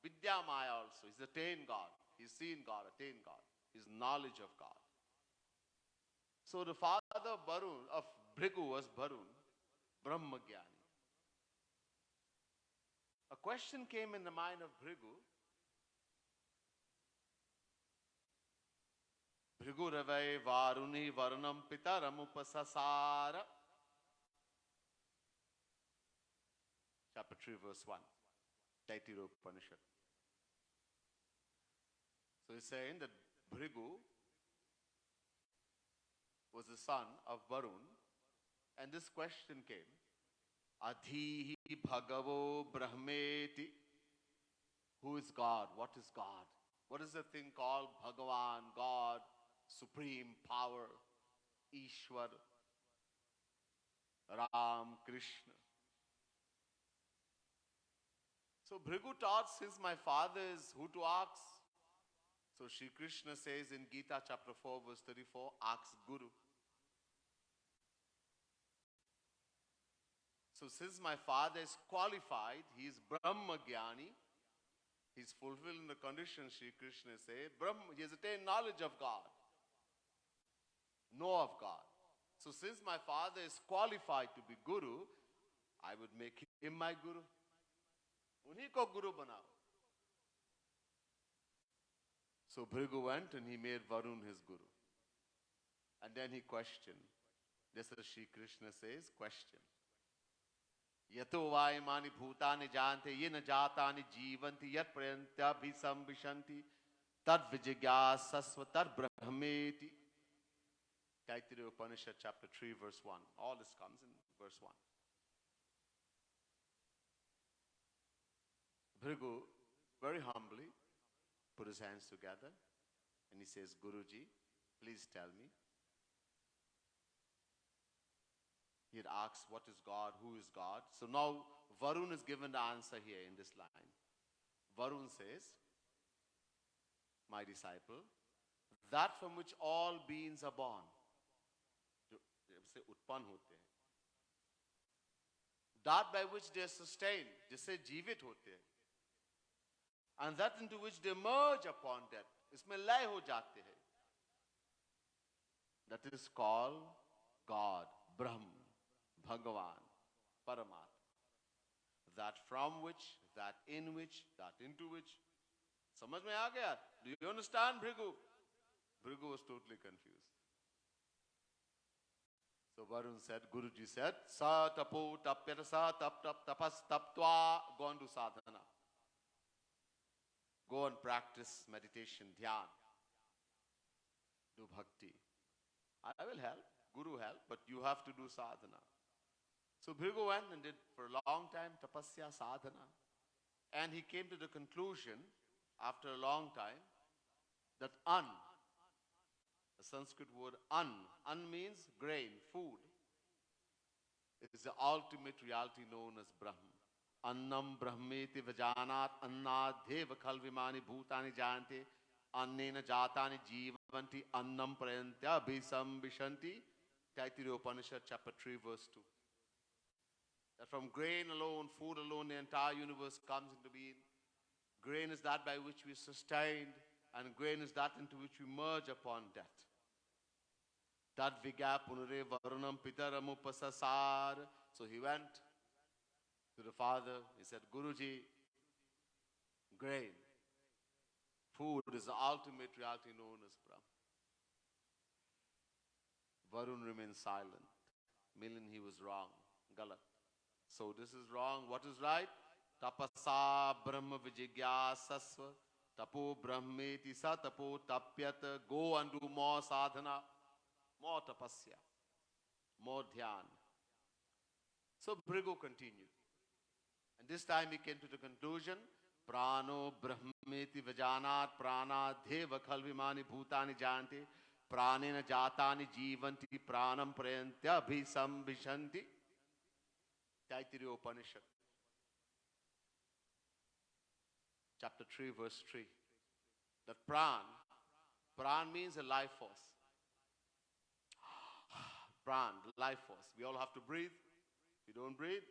Vidya Maya also. He's attained God. He's seen God, attained God. His knowledge of God. So the father of Bhrigu was Varun, Brahmagyani. A question came in the mind of Bhrigu. Bhrigu Rave Varuni Varunam Pitaram Upasasara. Chapter 3, verse 1. Taitira Upanishad. So he's saying that Bhrigu was the son of Varun, and this question came. Adhihi Bhagavo Brahmeti. Who is God? What is God? What is the thing called Bhagavan, God, supreme power, Ishwar, Ram, Krishna? So Bhrigu taught, since my father is who to ask. So Shri Krishna says in Gita chapter 4 verse 34, ask Guru. So since my father is qualified, he is Brahmagyani, he is fulfilling the conditions Shri Krishna says, he has attained knowledge of God, know of God. So since my father is qualified to be Guru, I would make him my Guru. Unhi ko Guru banao. So Bhrigu went and he made Varun his Guru. And then he questioned. This is Shri Krishna says, question. Yato vaimani bhutani jante yena jatani jivanti yat prayantya bhisambhishanti tad vijigyasasva tad brahmeti. Taittiriya Upanishad chapter 3 verse 1. All this comes in verse 1. Bhrigu very humbly put his hands together and he says, Guruji, please tell me. He had asked, what is God? Who is God? So now Varun is given the answer here in this line. Varun says, my disciple, that from which all beings are born, that by which they are sustained, jisse jeevit hote hain, and that into which they merge upon death, isme lay ho jate hain. That is called God, Brahm, Bhagavan, Paramatma. That from which, that in which, that into which. Samajh mein aa gaya? Do you understand, Bhrigu? Bhrigu was totally confused. So Varun said, Guruji said, sa tapo tapyata sa tap tap tapas taptva. Go and do sadhana. Go and practice meditation, dhyan. Do bhakti. I will help, Guru help, but you have to do sadhana. So Bhrigu went and did for a long time tapasya, sadhana. And he came to the conclusion, after a long time, that the Sanskrit word an means grain, food. It is the ultimate reality known as Brahm. Annam brahmeti vajanat annadheva khalvimani bhutani jayante annena jatani jivanti annam prayantya bhisambhishanti. Taittiriya Upanishad chapter 3 verse 2. That from grain alone, food alone, the entire universe comes into being. Grain is that by which we are sustained, and grain is that into which we merge upon death. Tad vigya punare varunam pitaram upasasar. So he went to the father, he said, Guruji, grain, food is the ultimate reality known as Brahma. Varun remained silent, meaning he was wrong, galat. So this is wrong. What is right? Tapasa brahma vijigyasasva tapo brahmeti sa tapo tapyata. Go and do more sadhana, more tapasya, more dhyan. So Bhrigu continued. And this time he came to the conclusion, prano brahmeti vajanat prana deva khalvimani bhutani jante pranena jatani jivanti pranam prayantya bhisambhishanti. Taittiriya Upanishad chapter 3 verse 3. That pran means a life force. Pran, the life force. We all have to breathe. If you don't breathe,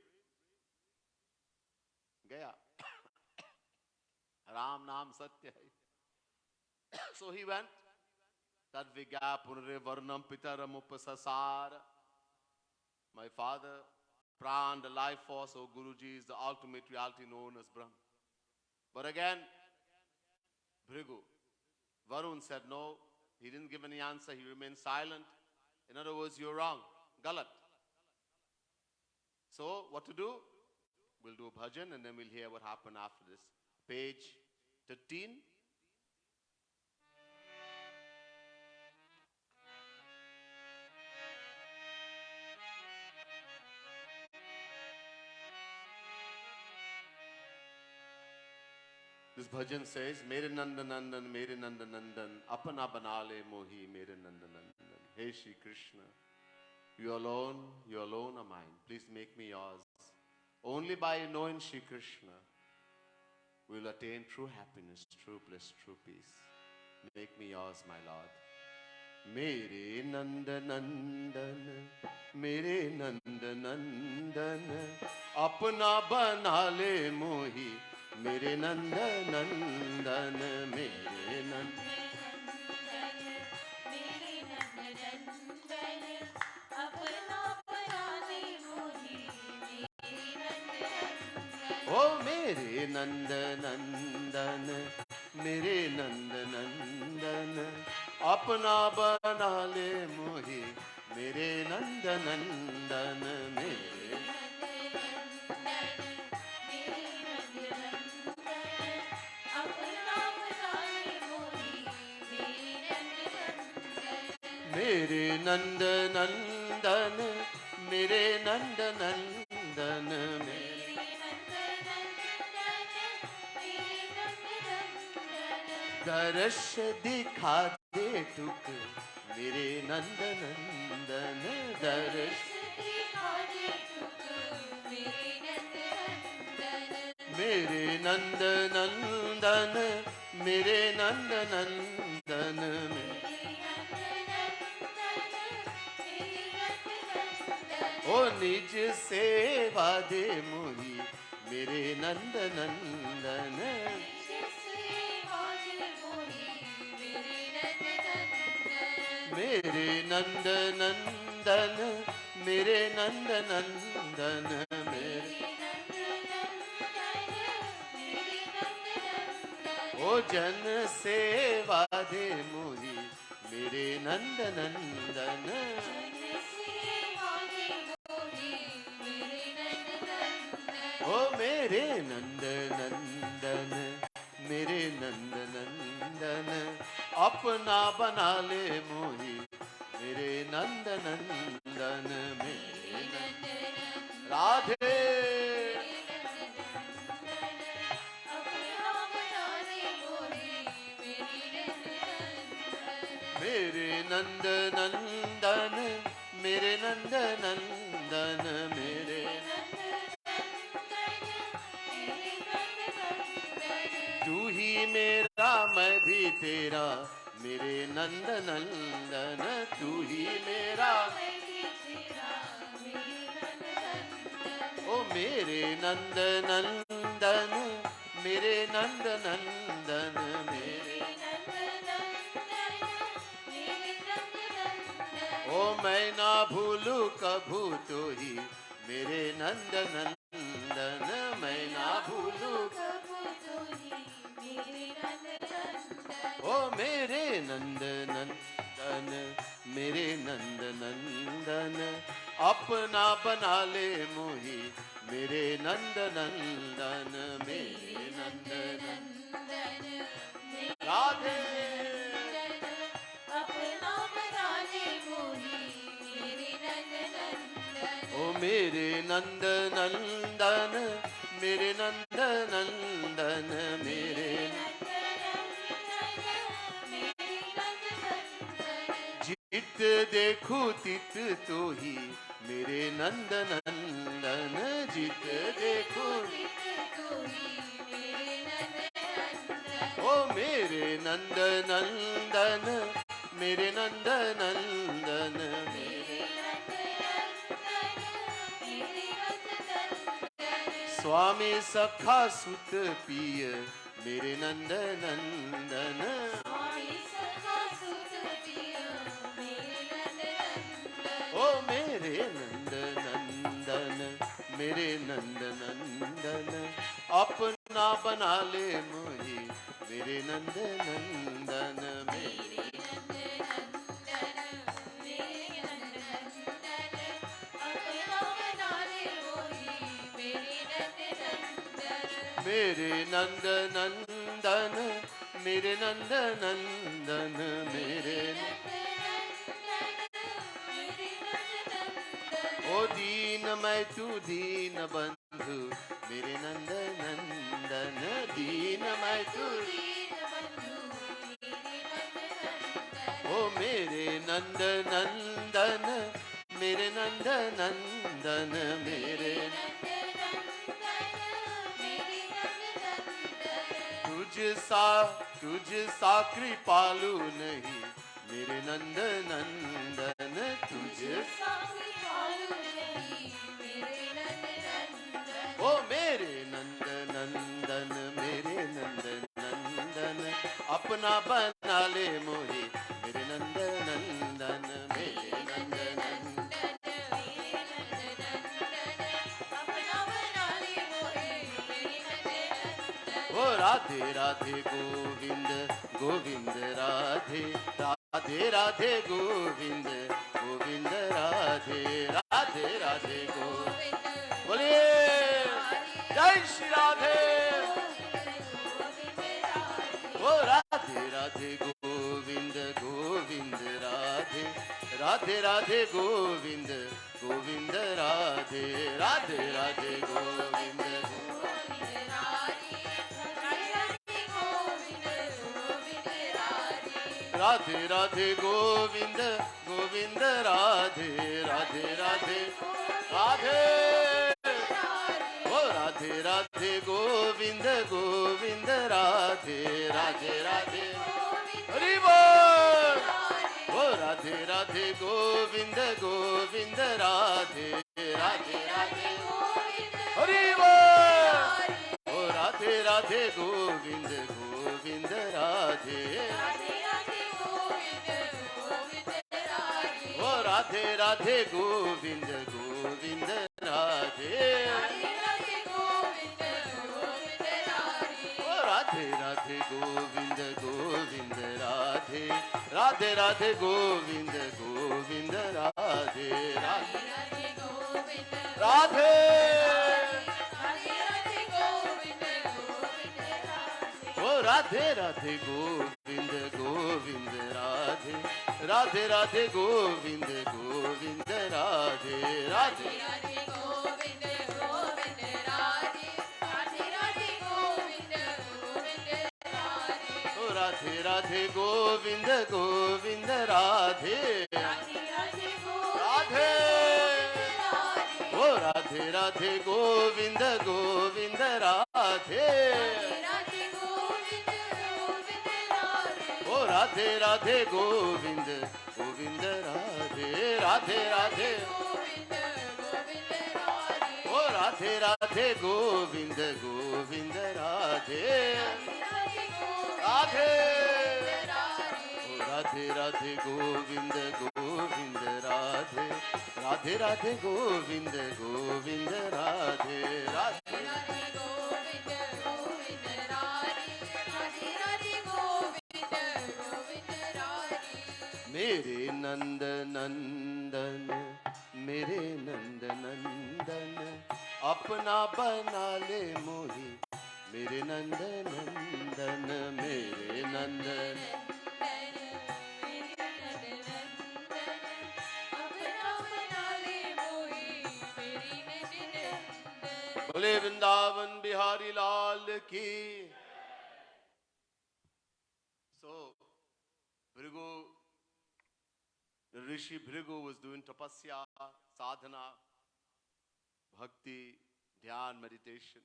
गया. Ram naam satya hai. So he went. Tad vigya punare varnam pitaram upasasara. My father, Pran, the life force of Guruji, is the ultimate reality known as Brahm. But again, Bhrigu, Varun said no. He didn't give any answer. He remained silent. In other words, you're wrong. Galat. So what to do? We'll do a bhajan and then we'll hear what happened after this. Page 13. This bhajan says, Mere Nanda Nandan, Mere Nanda Nandan, Apana Banale Mohi, Mere Nanda Nandan. Hey Shri Krishna, you alone are mine. Please make me yours. Only by knowing Shri Krishna, we will attain true happiness, true bliss, true peace. Make me yours, my Lord. Mere Nanda Nandan, Mere Nanda Nandan, Apna Banale Mohi, Mere Nanda Nandan, Mere Nanda. Oh, Mere Nanda Nandan, Mere Nanda Nandan, Apna Banale Mohi, Mere Nanda Nandan, Mere. Mere Nanda Nandan, Mere Nanda Nandan, Mere. दर्श दिखा दे टुक मेरे नंद नंदन दर्श दिखा दे टुक मेरे नंद नंदन मेरे नंद नंदन ओ निज सेवा दे मोही मेरे नंद नंदन मेरे नंद नंदन मेरे नंद नंदन मेरे ओ जन सेवा दे मोही मेरे नंद नंदन ओ मेरे नंद नंदन मेरे नंद नंदन अपना बना ले मोही मेरे नंद नंदन मेरे राधे मेरे नंद नंदन मेरे नंद नंदन मेरे तू ही मेरा मैं भी तेरा मेरे नंद नंदन तू ही मेरा ओ मेरे नंद नंदन मेरे नंद नंदन मेरे ओ मैं ना भूलू कभू तो ही मेरे नंद नंदन मैं ना भूलू ओ मेरे नंद नंदन मेरे नंद नंदन अपना बना ले मोही मेरे नंद नंदन मेरे नंद नंदन राधे अपना बना ले मोही मेरे नंद नंदन ओ मेरे नंद नंदन मेरे नंद नंदन मेरे जित देखूं तित तो ही मेरे नंद नंदन जित देखूं ओ मेरे नंद नंदन मेरे नंद नंदन स्वामी सखा सुत पिय मेरे नंद नंदन। स्वामी सखा सुत पिय मेरे नंद नंदन। ओ मेरे नंद नंदन मेरे नंद नंदन अपना बना ले मोहि मेरे नंद नंदन। मेरे नंद नंदन मेरे नंद नंदन अपना बना ले मोहि मेरे नंद नंदन। मेरे नंद नंदन मेरे नंद नंदन मेरे ओ दीन मैं तू दीन बंधु मेरे नंद नंदन। दीन मैं तू ओ मेरे नंद नंदन मेरे नंद नंदन मेरे तुझ सा कृपालु नहीं मेरे नंद नंदन। तुझ ओ मेरे नंद नंदन मेरे नंद नंदन अपना बना ले मोहि मेरे नंद नंदन। मेरे नंद नंदन ओ राधे राधे गोविंद गोविंद राधे राधे राधे गोविंद गोविंद राधे राधे राधे गोविंद। बोलिए जय श्री राधे। ओ राधे राधे गोविंद गोविंद राधे राधे राधे गोविंद गोविंद राधे राधे राधे गोविंद। राधे राधे गोविंद गोविंद राधे राधे राधे राधे ओ राधे राधे गोविंद गोविंद राधे राधे राधे हरि बोल। ओ राधे राधे गोविंद गोविंद राधे राधे राधे हरि बोल। ओ राधे राधे गोविंद गोविंद राधे ओ राधे राधे गोविंद गोविंद राधे ओ राधे राधे गोविंद गोविंद राधे राधे राधे गोविंद गोविंद राधे राधे राधे ओ राधे राधे गोविंद गोविंद राधे राधे राधे गोविंद गोविंद राधे राधे ओ राधे राधे गोविंद गोविंद राधे राधे ओ राधे राधे गोविंद गोविंद राधे ओ राधे राधे गोविंद गोविंद राधे राधे राधे ओ राधे राधे गोविंद गोविंद राधे राधे ओ राधे राधे गोविंद गोविंद राधे राधे राधे गोविंद गोविंद राधे राधे मेरे नंद नंदन मेरे नंद नंदन अपना बना ले मोहि मेरे नंद नंदन। मेरे नंद बोले वृंदावन बिहारी लाल की। So Bhrigu, the Rishi Bhrigu was doing tapasya, sadhana, bhakti, dhyan, meditation.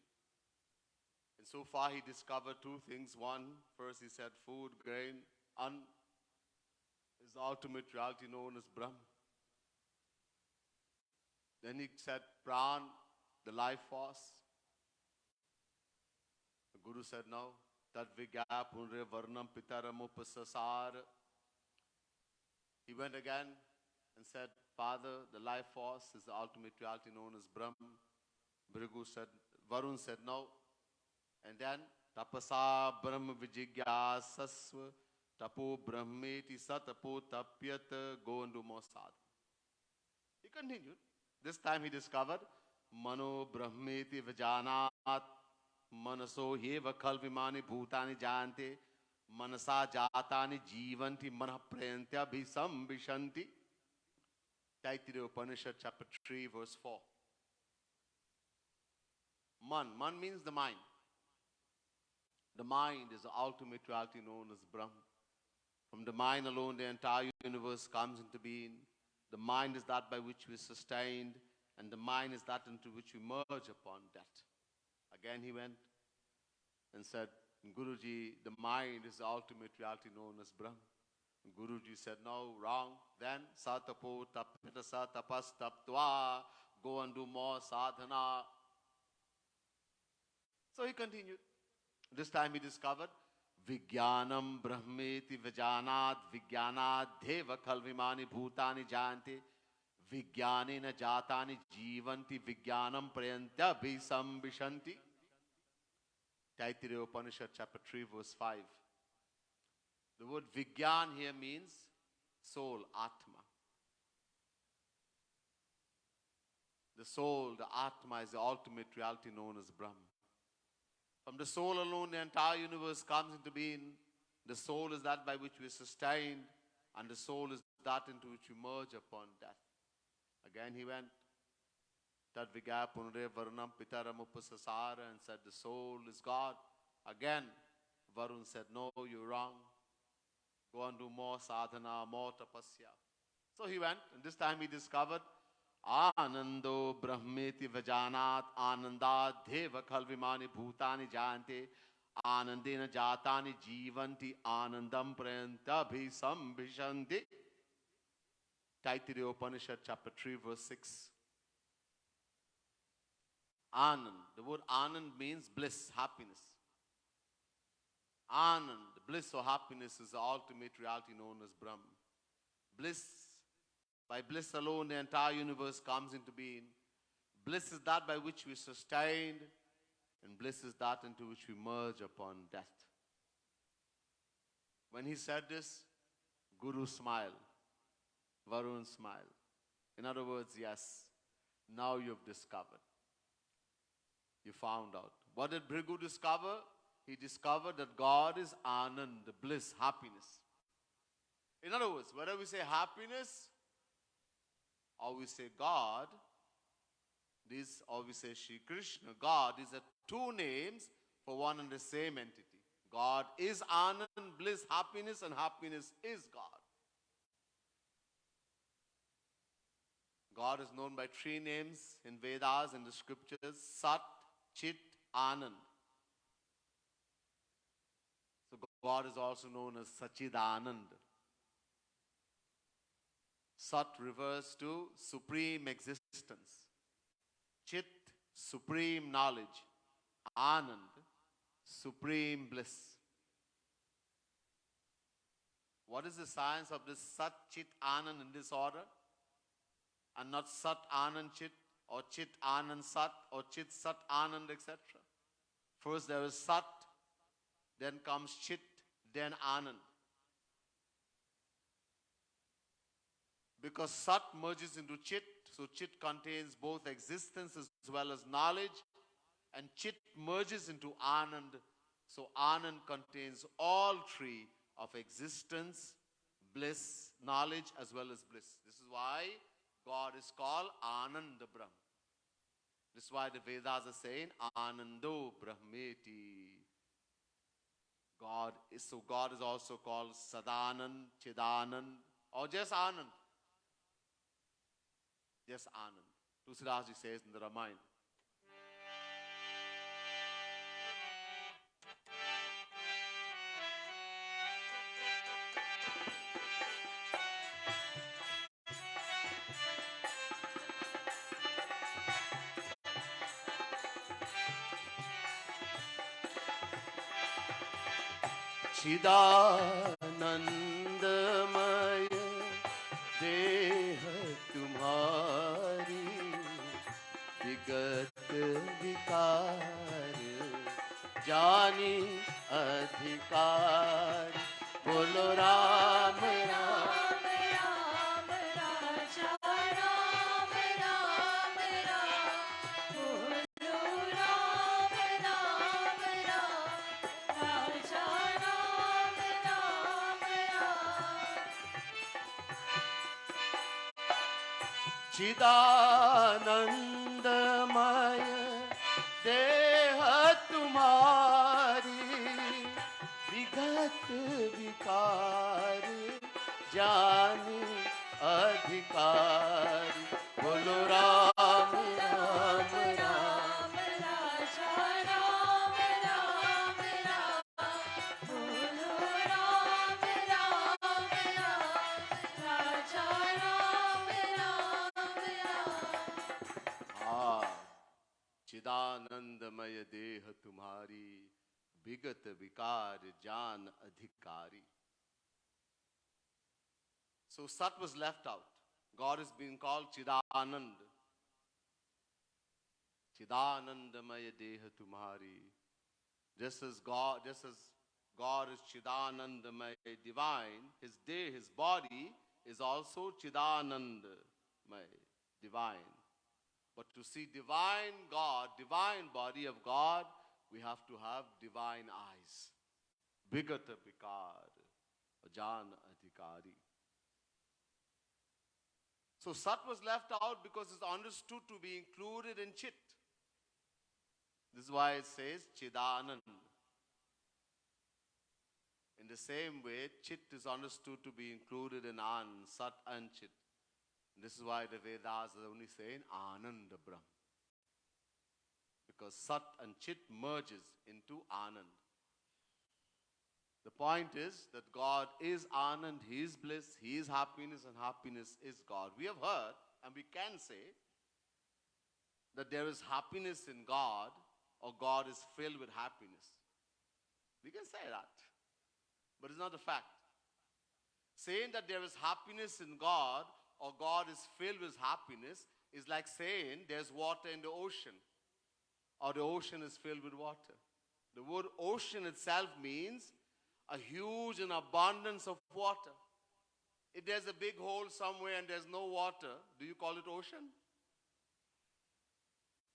And so far he discovered two things. One, first he said food, grain, is the ultimate reality known as Brahm. Then he said pran, the life force. Guru said, no. Tad vigya punre varnam pitaram upasasar. He went again and said, Father, the life force is the ultimate reality known as Brahm. Varun said, no. And then, tapasa brahm vijigyasasva tapo brahmeti satapo tapyat, go and do more sadhana. He continued. This time he discovered mano brahmeti vijanat manaso yeva khalvimani bhutani jante manasa jatani jivanti manah prayantya bhisam vishanti. Taittiriya Upanishad chapter 3 verse 4. Man means the mind. The mind is the ultimate reality known as Brahm. From the mind alone the entire universe comes into being. The mind is that by which we are sustained, and the mind is that into which we merge upon death. Again he went and said, Guruji, the mind is the ultimate reality known as Brahm. Guruji said, no, wrong. Then, satapo tapitasa tapas taptva, go and do more sadhana. So he continued. This time he discovered, Vijnanam brahmeti vijanat vijnanat deva khalvimani bhutani jante vijnanena jatani jivanti vijnanam prayantya bhisam vishanti. Taittiriya Upanishad chapter 3 verse 5. The word Vigyan here means soul, Atma. The soul, the Atma is the ultimate reality known as Brahman. From the soul alone the entire universe comes into being. The soul is that by which we are sustained, and the soul is that into which we merge upon death. Again he went, Tad vigya punre varnam pitaram upasasara, and said the soul is God. Again Varun said, no, you're wrong. Go and do more sadhana, more tapasya. So he went, and this time he discovered Anando brahmeti vajanat ananda deva khalvimani bhutani jante anandena jatani jivanti anandam prayanta bhisam vishanti. Taittiriya Upanishad chapter 3 verse 6. Anand. The word Anand means bliss, happiness. Anand, bliss or happiness, is the ultimate reality known as Brahm. Bliss. By bliss alone the entire universe comes into being. Bliss is that by which we are sustained, and bliss is that into which we merge upon death. When he said this, Guru smiled. Varun smiled. In other words, yes, now you've discovered. You found out. What did Bhrigu discover? He discovered that God is Anand, the bliss, happiness. In other words, whether we say happiness, or we say God, or we say Shri Krishna, God, these are two names for one and the same entity. God is Anand, bliss, happiness, and happiness is God. God is known by three names in Vedas and the scriptures: Sat, Chit, Anand. So God is also known as Sachidanand. Sat refers to supreme existence. Chit, supreme knowledge. Anand, supreme bliss. What is the science of this Sat, Chit, Anand in this order? And not Sat, Anand, Chit, or Chit, Anand, Sat, or Chit, Sat, Anand, etc. First there is Sat, then comes Chit, then Anand. Because Sat merges into Chit, so Chit contains both existence as well as knowledge, and Chit merges into Anand, so Anand contains all three of existence, bliss, knowledge as well as bliss. This is why God is called Ananda Brahm. This is why the Vedas are saying Anando Brahmeti. God is also called Sadanand, Chidanand, or just Anand. Just Anand. Tulsidas says in the Ramayana. चिदानंदमय देह तुम्हारी विगत विकार जानी अधिकार बोलो राम राम राम राम राजा राम राम राम बोलो राम राम राम राजा राम राम राम चिदानंदमय देह तुम्हारी विगत विकार जानी अधिकार बोलो राम राम राम राजा राम राम राम बोलो राम राम राम राजा राम राम राम हाँ चिदानंदमय देह तुम्हारी विगत विकार जान अधिकारी. So Sat was left out. God is being called Chidanand. Chidanandamaya deha tumhari. Just as God is Chidanandamaya divine, his day, his body is also Chidanandamaya divine. But to see divine God, divine body of God, we have to have divine eyes. Vigata Pikar, Ajan Adhikari. So Sat was left out because it's understood to be included in Chit. This is why it says Chidanand. In the same way, Chit is understood to be included in An, Sat and Chit. This is why the Vedas are only saying Ananda Brahm. Because Sat and Chit merges into Anand. The point is that God is Anand, He is bliss, He is happiness, and happiness is God. We have heard, and we can say, that there is happiness in God, or God is filled with happiness. We can say that, but it's not a fact. Saying that there is happiness in God, or God is filled with happiness, is like saying there's water in the ocean, or the ocean is filled with water. The word ocean itself means a huge and abundance of water. If there's a big hole somewhere and there's no water, do you call it ocean?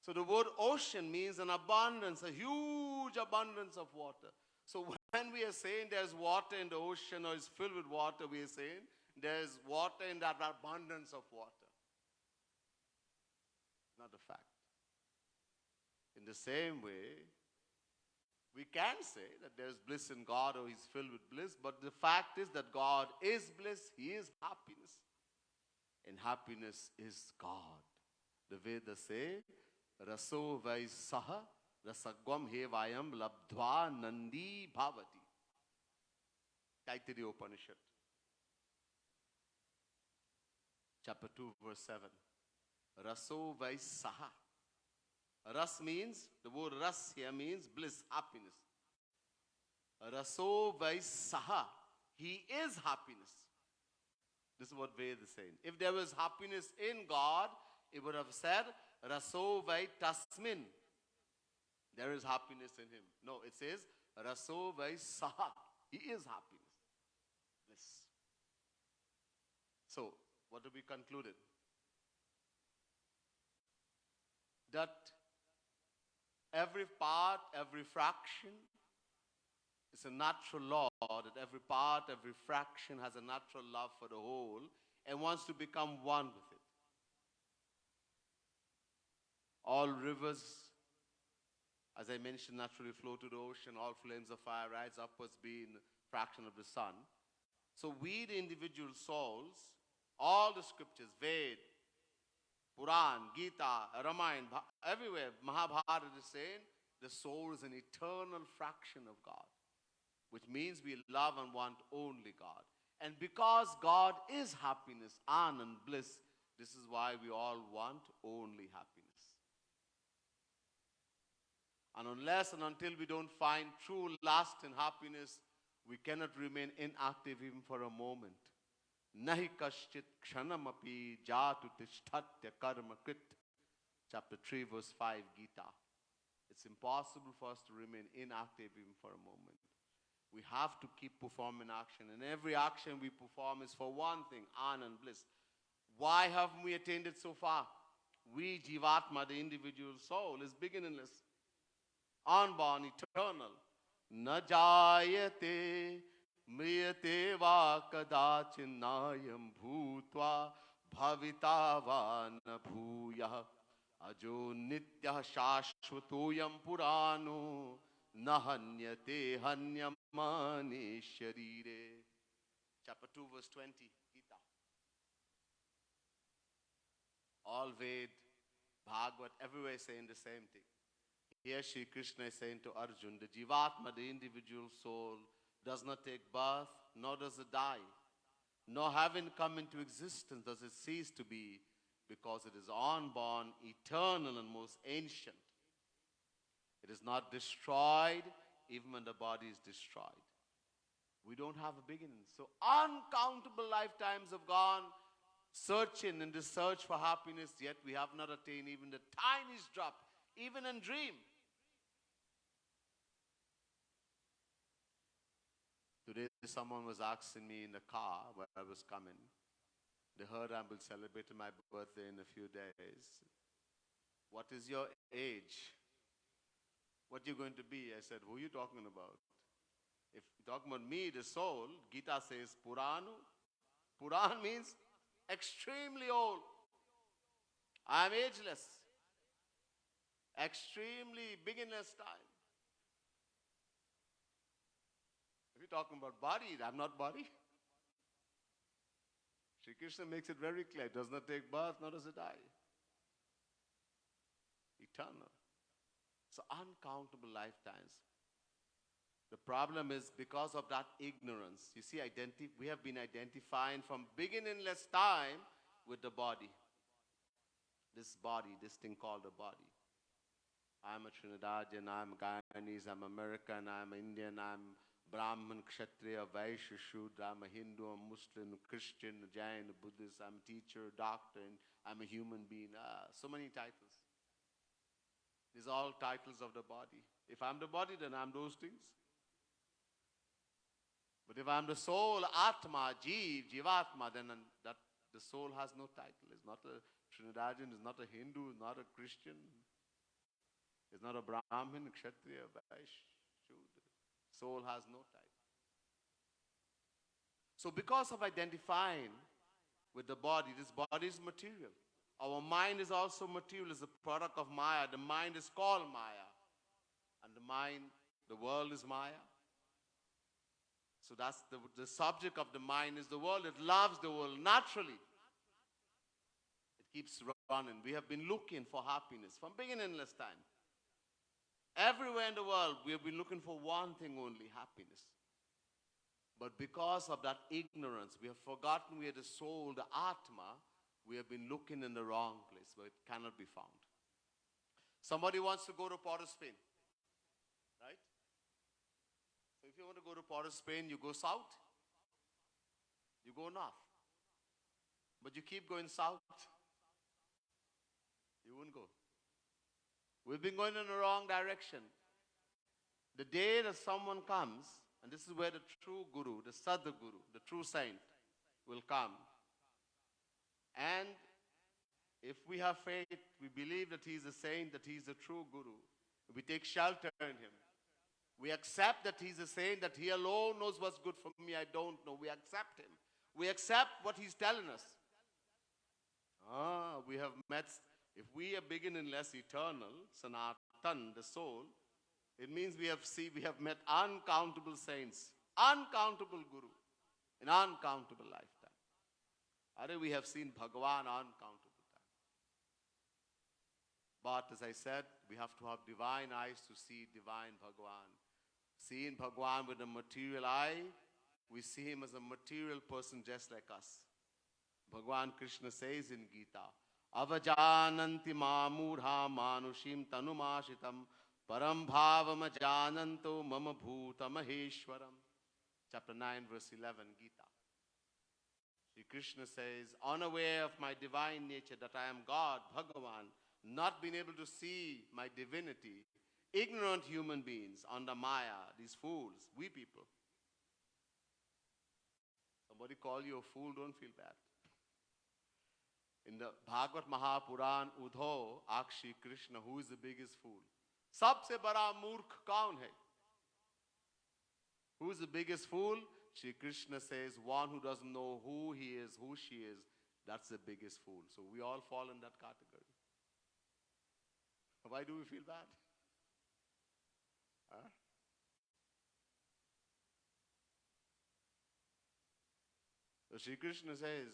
So the word ocean means an abundance, a huge abundance of water. So when we are saying there's water in the ocean or is filled with water, we are saying there's water in that abundance of water. Not a fact. In the same way, we can say that there's bliss in God or He's filled with bliss, but the fact is that God is bliss, He is happiness. And happiness is God. The Vedas say, Raso vai saha rasagvam he vayam labdhva nandi bhavati. Taittiriya Upanishad. Chapter 2, verse 7. Raso vai saha. Ras means, the word ras here means bliss, happiness. Raso vai saha. He is happiness. This is what Ved is saying. If there was happiness in God, it would have said, Raso vai tasmin. There is happiness in Him. No, it says, Raso vai saha. He is happiness. Bliss. So, what have we concluded? That every part, every fraction is a natural law, that every part, every fraction has a natural love for the whole and wants to become one with it. All rivers, as I mentioned, naturally flow to the ocean. All flames of fire rise upwards, being fraction of the sun. So we, the individual souls, all the scriptures, Ved, Puran, Gita, Ramayana, everywhere, Mahabharata is saying, the soul is an eternal fraction of God, which means we love and want only God. And because God is happiness, Anand, bliss, this is why we all want only happiness. And unless and until we don't find true lasting happiness, We cannot remain inactive even for a moment. Nahi kaschit kshanamapi jatu tishthatya karma krit. Chapter 3, verse 5, Gita. It's impossible for us to remain inactive even for a moment. We have to keep performing action, and every action we perform is for one thing, Anand, bliss. Why haven't we attained it so far? We, Jivatma, the individual soul, is beginningless, unborn, eternal. Na jayate mriyate va kadachinnayam bhutva bhavita va na bhuyah ajo nityah shashvatoyam purano nahanyate hanyamane sharire. Chapter 2, verse 20, Gita. All Ved, Bhagavad, everywhere saying the same thing. Here Shri Krishna is saying to Arjun, the Jivatma, the individual soul, does not take birth, nor does it die. Nor having come into existence does it cease to be, because it is unborn, eternal, and most ancient. It is not destroyed, even when the body is destroyed. We don't have a beginning. So uncountable lifetimes have gone searching in this search for happiness, yet we have not attained even the tiniest drop, even in dream. Today someone was asking me in the car where I was coming. They heard I will celebrate my birthday in a few days. What is your age? What are you going to be? I said, who are you talking about? If you're talking about me, the soul, Gita says Puranu. Puran means extremely old. I am ageless. Extremely beginner's time. If you're talking about body, I'm not body. Shri Krishna makes it very clear. It does not take birth, nor does it die. Eternal. So uncountable lifetimes. The problem is because of that ignorance. You see, we have been identifying from beginningless time with the body. This body, this thing called a body. I'm a Trinidadian, I'm Guyanese, I'm American, I'm Indian, I'm Brahmin, Kshatriya, Vaishya, Shudra, I'm a Hindu, I'm Muslim, Christian, Jain, Buddhist, I'm a teacher, doctor, and I'm a human being. So many titles. These are all titles of the body. If I'm the body, then I'm those things. But if I'm the soul, Atma, Jeev, Jivatma, then that the soul has no title. It's not a Trinidadian, it's not a Hindu, it's not a Christian, it's not a Brahmin, Kshatriya, Vaishya, Shudra. Soul has no title. So because of identifying with the body, this body is material. Our mind is also material, is a product of Maya. The mind is called Maya. And the mind, the world is Maya. So that's the subject of the mind is the world. It loves the world naturally. It keeps running. We have been looking for happiness from beginningless time. Everywhere in the world, we have been looking for one thing only, happiness. But because of that ignorance, we have forgotten we are the soul, the Atma. We have been looking in the wrong place where it cannot be found. Somebody wants to go to Port of Spain, right? So if you want to go to Port of Spain, you go south, you go north. But you keep going south, you won't go. We've been going in the wrong direction. The day that someone comes, and this is where the true guru, the Sadguru, the true saint will come. And if we have faith, we believe that he is a saint, that he is a true guru. We take shelter in him. We accept that he's a saint, that he alone knows what's good for me, I don't know. We accept him. We accept what he's telling us. We have met, if we are beginningless, eternal, Sanatan, the soul, it means we have met uncountable saints, uncountable guru, in uncountable lifetime. We have seen Bhagavan uncountable time. But as I said, we have to have divine eyes to see divine Bhagavan. Seeing Bhagavan with a material eye, we see him as a material person just like us. Bhagavan Krishna says in Gita, Avajananti mamudha manushim tanumashitam param bhavam ajananto mama bhuta maheshwaram. chapter 9, verse 11, Gita. Shri Krishna says, unaware of my divine nature that I am God, Bhagavan, not being able to see my divinity, ignorant human beings under Maya, these fools, we people. Somebody call you a fool, don't feel bad. In the Bhagavad Mahapuran, Udho, Akshi Krishna, who is the biggest fool? Sabse bada murkh kaun hai? Who is the biggest fool? Shri Krishna says, one who doesn't know who he is, who she is, that's the biggest fool. So we all fall in that category. Why do we feel bad? Huh? So Shri Krishna says,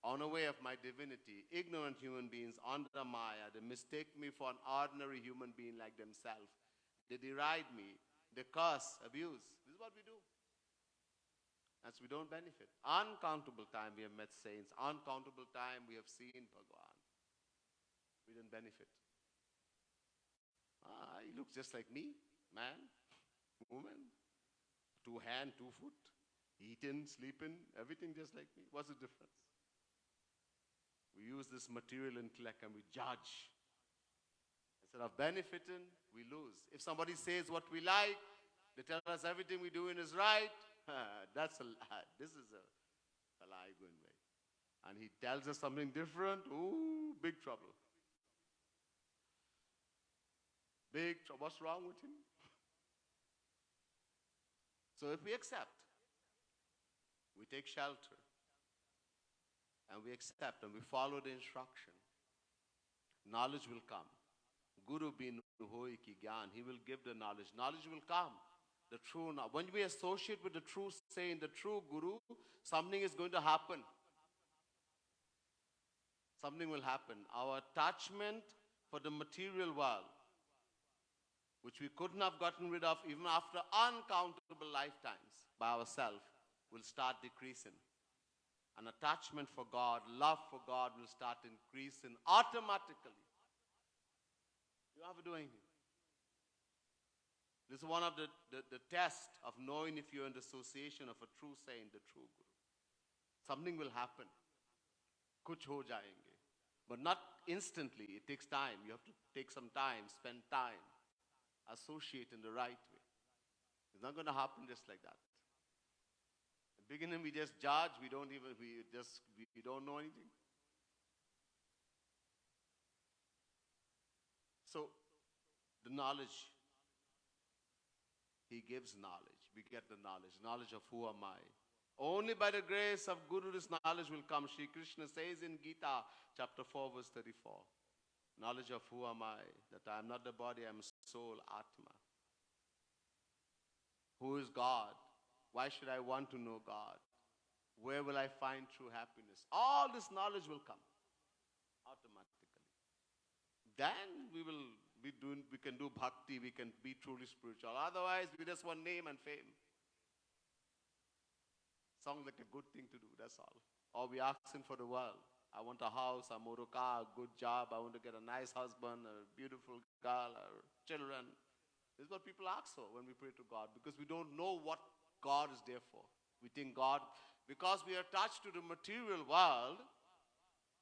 unaware of my divinity, ignorant human beings under Maya, they mistake me for an ordinary human being like themselves. They deride me, they curse, abuse. This is what we do. As we don't benefit. Uncountable time we have met saints. Uncountable time we have seen Bhagavan. We didn't benefit. He looks just like me. Man, woman. 2 hands, 2 foot. Eating, sleeping, everything just like me. What's the difference? We use this material intellect and we judge. Instead of benefiting, we lose. If somebody says what we like, they tell us everything we're doing is right. This is a lie going away. And he tells us something different. Ooh, big trouble. Big trouble. What's wrong with him? So if we accept, we take shelter, and we accept and we follow the instruction, knowledge will come. Guru bin hoi ki gyan. He will give the knowledge. Knowledge will come. The true knowledge. When we associate with the true saint, the true guru, something is going to happen. Something will happen. Our attachment for the material world, which we couldn't have gotten rid of even after uncountable lifetimes by ourselves, will start decreasing. An attachment for God, love for God will start increasing automatically. You don't have to do anything. This is one of the tests of knowing if you're in the association of a true saint, the true guru. Something will happen. Kuch ho jayenge. But not instantly. It takes time. You have to take some time, spend time, associate in the right way. It's not going to happen just like that. At the beginning we just judge, we don't know anything. So the knowledge, he gives knowledge. We get the knowledge of who am I. Only by the grace of Guru this knowledge will come. Shri Krishna says in Gita, chapter 4, verse 34, knowledge of who am I, that I am not the body, I am soul, Atma. Who is God? Why should I want to know God? Where will I find true happiness? All this knowledge will come automatically. Then we can do bhakti, we can be truly spiritual. Otherwise, we just want name and fame. Sounds like a good thing to do, that's all. Or we asking for the world. I want a house, a motor car, a good job. I want to get a nice husband, a beautiful girl, or children. This is what people ask for when we pray to God, because we don't know what God is there for. We think God, because we are attached to the material world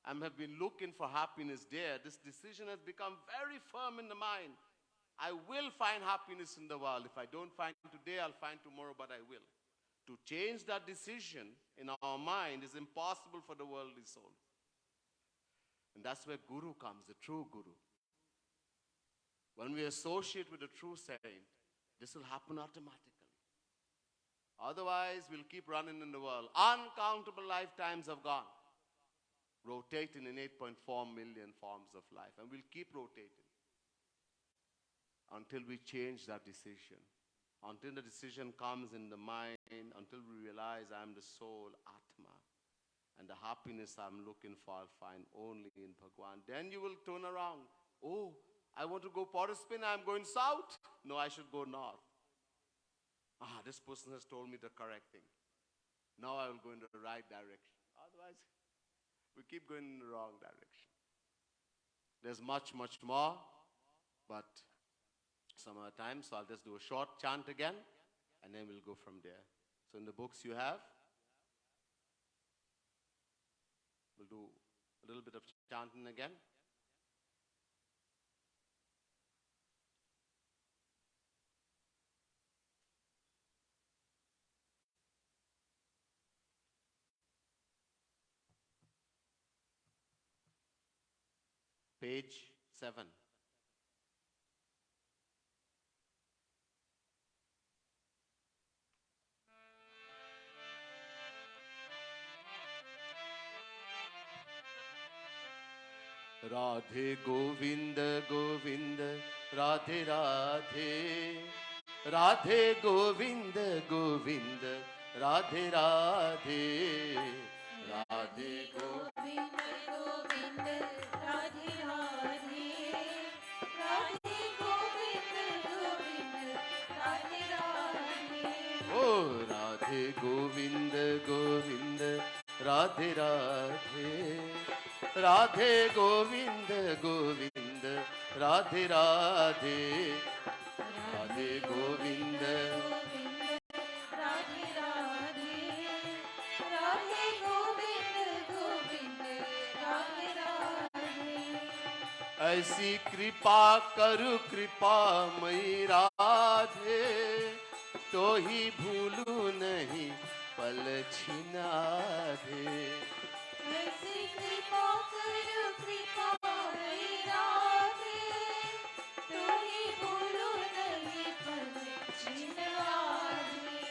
and have been looking for happiness there, this decision has become very firm in the mind. I will find happiness in the world. If I don't find today, I'll find tomorrow, but I will. To change that decision in our mind is impossible for the worldly soul. And that's where Guru comes, the true Guru. When we associate with the true saint, this will happen automatically. Otherwise, we'll keep running in the world. Uncountable lifetimes have gone, rotating in 8.4 million forms of life. And we'll keep rotating until we change that decision. Until the decision comes in the mind, until we realize I am the soul, Atma. And the happiness I'm looking for, I'll find only in Bhagwan. Then you will turn around. Oh, I want to go Portuspin, I'm going south. No, I should go north. This person has told me the correct thing. Now I will go in the right direction. Otherwise, we keep going in the wrong direction. There's much, much more, but some other time, so I'll just do a short chant again, and then we'll go from there. So in the books you have, we'll do a little bit of chanting again. Page 7. Radhe Govind Govind Radhe Radhe, Radhe Govind Govind Radhe Radhe, Radhe Govind. Govind Govind Radhe Radhe Radhe Govind Govind Radhe Radhe Oh, Radhe Govind Govind Radhe Radhe, Radhe Govind Govind Radhe Radhe, Radhe Govind. Govind Radhe Radhe Radhe Govind Govind Radhe Radhe ऐसी कृपा करु कृपा मई राधे, तो ही भूलू नहीं पल छिना दे। ऐसी कृपा करो कृपा मेरी राधे, तू ही भूलो नहीं पल छिना दे।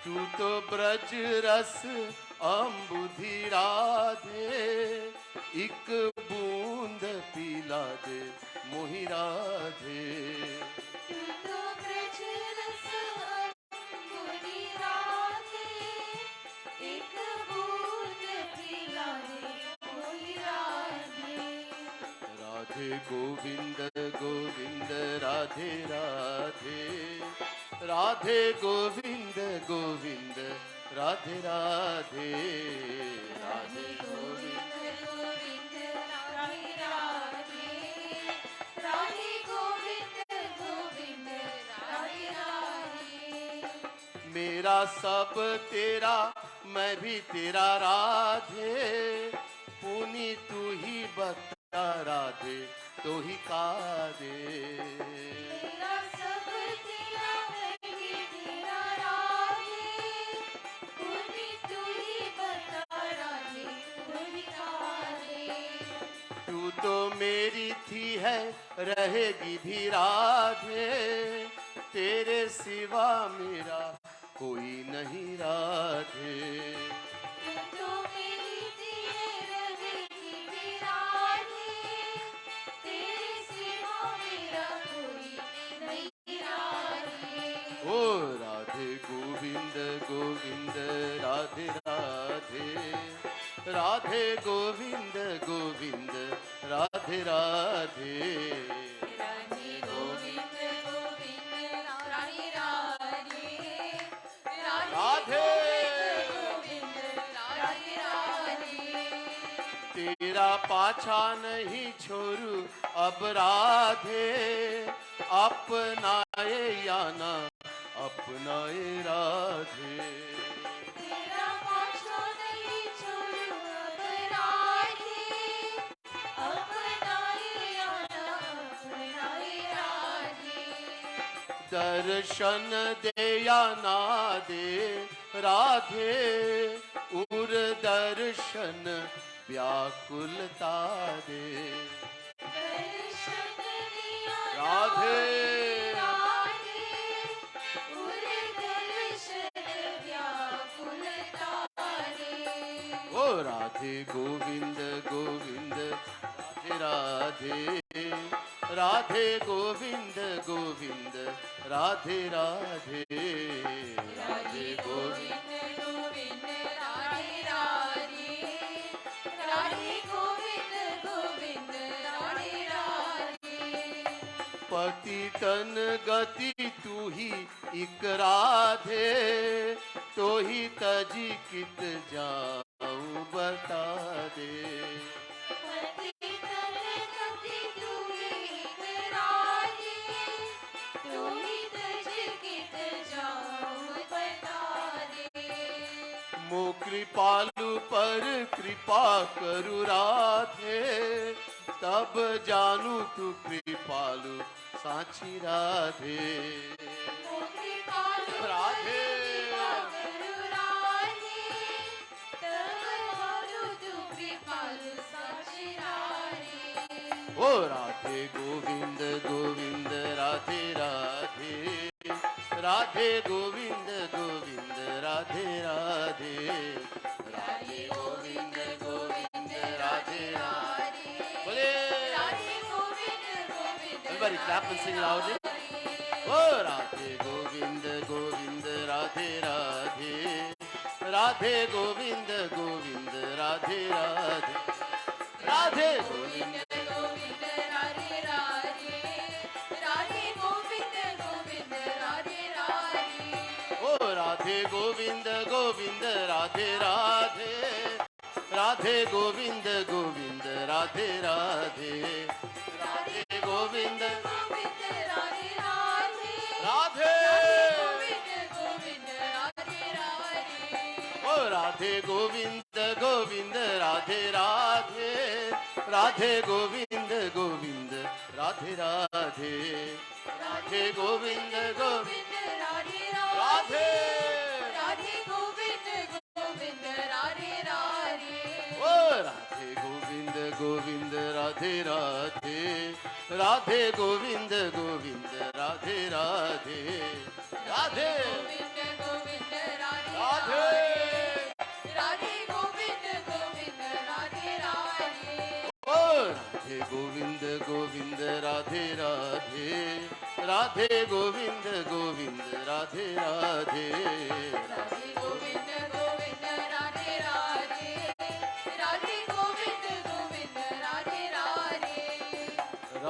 तू तो ब्रज रस अम्बुधि राधे, एक बूंद पिला दे मोहि राधे। तू तो ब्रज रस अम्बुधि राधे, एक बूंद पिला दे मोहि राधे। राधे गोविंद गोविंद राधे राधे, राधे गोविंद गोविंद राधे राधे, राधे गोविंद। गोविंद राधे राधे, राधे गोविंद गोविंद राधे राधे। मेरा सब तेरा मैं भी तेरा राधे, पुनी तू ही बता राधे तो ही का दे। मेरा सब तेरा मैं भी तेरा राधे, पुनी तू ही बता राधे तू ही राधे। तू तो मेरी थी है रहेगी भी राधे, तेरे सिवा मेरा कोई नहीं राधे। तू तो मेरी थी रहेगी भी राधे, तेरे सिवा मेरा कोई नहीं राधे। ओ राधे गोविंद गोविंद राधे राधे, राधे गोविंद गोविंद राधे राधे, राधे गोविंद गोविंद राधे राधे, राधे गोविंद राधे राधे। तेरा पाछा नहीं छोरू अब राधे, अपनाए या ना अपनाए राधे। तेरा पाछा नहीं छोड़ू अब राधे, अपनाए या ना अपनाए राधे। दर्शन दे या ना दे राधे, उर दर्शन व्याकुलता दे। दर्शन दिया राधे राधे, उर दर्शन व्याकुलता दे। ओ राधे गोविंद गोविंद राधे राधे, राधे गोविंद गोविंद राधे राधे, राधे गोविंद। गोविंद राधे राधे, राधे गोविंद गोविंद राधे राधे। पति तन गति तू ही इक राधे, तो ही तजी कित जाऊं बता दे। पति तन गति तू ही राधे, तू ही तज कित जाऊं बता मो कृपालु पर कृपा करु राधे, तब जानू तू कृपालु साची राधे। राधे ओ राधे गोविंद गोविंद राधे राधे, राधे गोविंद गोविंद राधे राधे, राधे गोविंद गोविंद राधे राधे। बोले everybody clap and sing loudly. ओ राधे गोविंद गोविंद राधे राधे, राधे गोविंद गोविंद राधे राधे, राधे गोविंद राधे गोविंद गोविंद राधे राधे, राधे गोविंद गोविंद राधे राधे, राधे गोविंद गोविंद राधे राधे, राधे गोविंद राधे राधे। ओ राधे गोविंद गोविंद राधे राधे, राधे गोविंद गोविंद राधे राधे, राधे गोविंद गोविंद राधे राधे, राधे गोविंद गोविंद राधे राधे। ओ राधे गोविंद गोविंद राधे राधे, राधे गोविंद गोविंद राधे राधे, राधे गोविंद गोविंद राधे राधे, राधे गोविंद गोविंद राधे राधे। ओ राधे गोविंद गोविंद राधे राधे, राधे गोविंद गोविंद राधे राधे, राधे गोविंद गोविंद राधे राधे, राधे गोविंद गोविंद राधे राधे,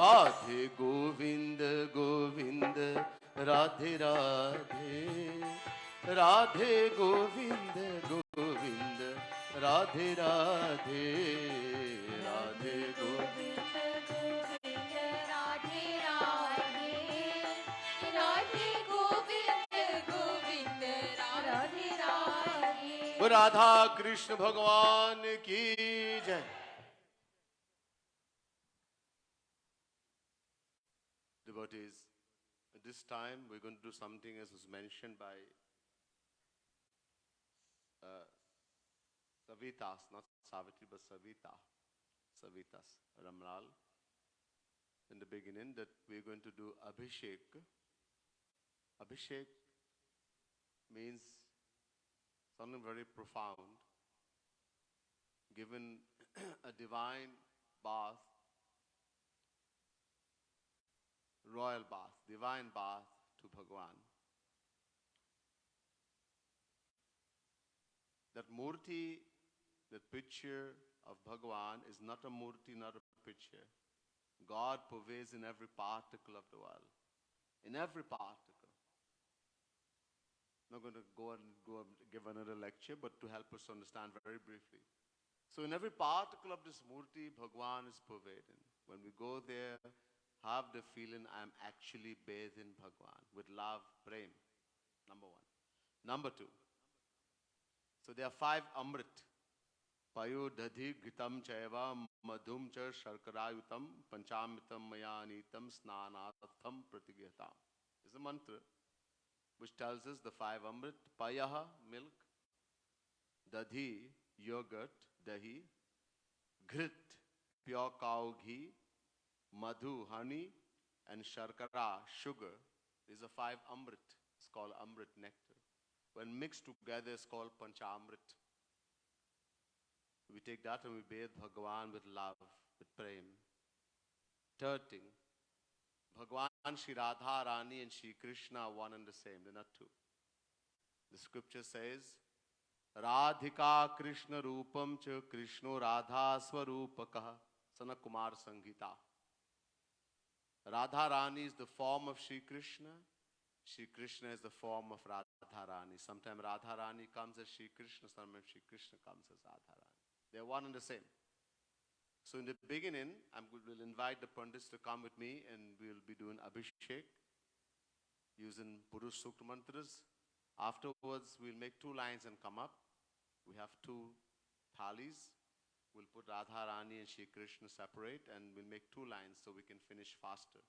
राधे गोविंद गोविंद राधे राधे, राधे गोविंद गोविंद राधे राधे, राधे गोविंद राधा कृष्ण भगवान की जय। Devotees, at this time we're going to do something as was mentioned by Savitas, not Savitri but Savitas Ramlal in the beginning, that we're going to do Abhishek. Abhishek means something very profound, given a divine bath, royal bath, divine bath to Bhagwan. That murti, that picture of Bhagwan is not a murti, not a picture. God pervades in every particle of the world, in every particle. I'm not going to go and give another lecture, but to help us understand very briefly. So in every particle of this murti, Bhagwan is pervading. When we go there, have the feeling I'm actually bathed in Bhagwan with love, prem, number one. Number two, so there are 5 amrit. Payo dadhi ghitam chaiva madhum cha sharkarayutam panchamitam mayanitam snanatham pratigyatam. It's a mantra which tells us the 5 amrit. Payaha, milk; dadhi, yogurt, dahi; ghrit, pure cow ghee; madhu, honey; and sharkara, sugar. These are 5 amrit. It's called amrit, nectar. When mixed together, it's called panchamrit. We take that and we bathe Bhagavan with love, with prem. Third thing, Bhagwan, Shri Radha Rani and Shri Krishna are one and the same. They're not two. The scripture says, Radhika Krishna Rupam cha Krishno Radha Swarupakaha Sana Kumar Sangita. Radha Rani is the form of Shri Krishna. Shri Krishna is the form of Radha Rani. Sometimes Radha Rani comes as Shri Krishna, sometimes Shri Krishna comes as Radha Rani. They're one and the same. So in the beginning, we'll invite the Pandits to come with me and we'll be doing Abhishek using Purush Sukta mantras. Afterwards, we'll make 2 lines and come up. We have two thalis. We'll put Radha Rani and Shri Krishna separate, and we'll make two lines so we can finish faster.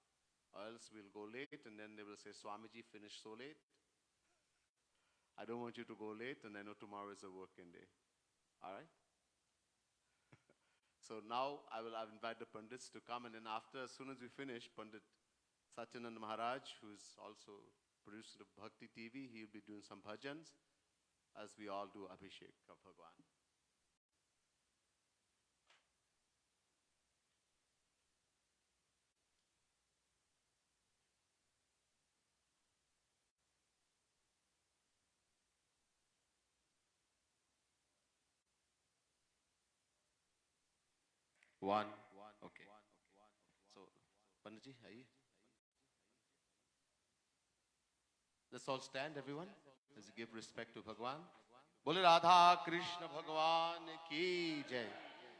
Or else we'll go late and then they will say, Swamiji finished so late. I don't want you to go late, and I know tomorrow is a working day. All right? So now I'll invite the Pandits to come, and then after, as soon as we finish, Pandit Satyanand Maharaj, who's also producer of Bhakti TV, he'll be doing some bhajans as we all do Abhishek of Bhagwan. One. Okay. So, Panditji, aye. Let's all stand, everyone, as we give respect to Bhagwan. Bole Radha Krishna Bhagwan ki jai.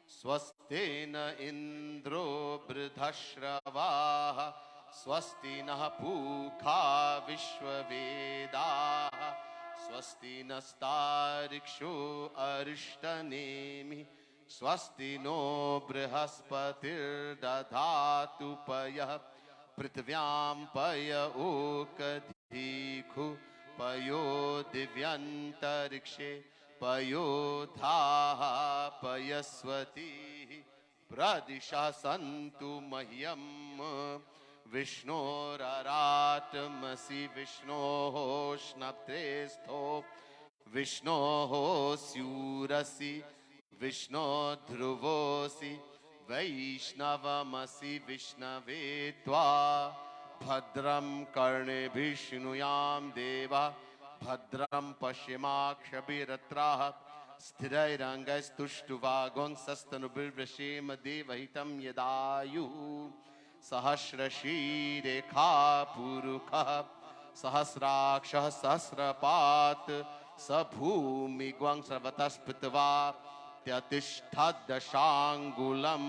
Swasti na Indro Bridhashravaha. Swasti na Pukha Vishwavedaha. Swasti na Starikshu Arishtanemi. Swasti no Brihaspatir Dadhatu Payah. Prithvyam Paya Okadhikhu Payo Divyantarikshe Payo Dhaha Payaswati Pradisha Santu Mahyam Vishnoraratmasi Vishnoho Shnaptrestho Vishnoho Syurasi Vishno Dhruvosi Vaishnavamasi Vishnave Tva Bhadram Karne Vishnuyam Deva Bhadram Pashimakshabiratraha Sthirairangas Tushtuvagon Sastanubirvrashema Devahitam Yadayu Sahasrashi Rekha Purukha Sahasrakshah Sahasrapat Sabhumi Gwang Sarvataspritva Tyatishthadashangulam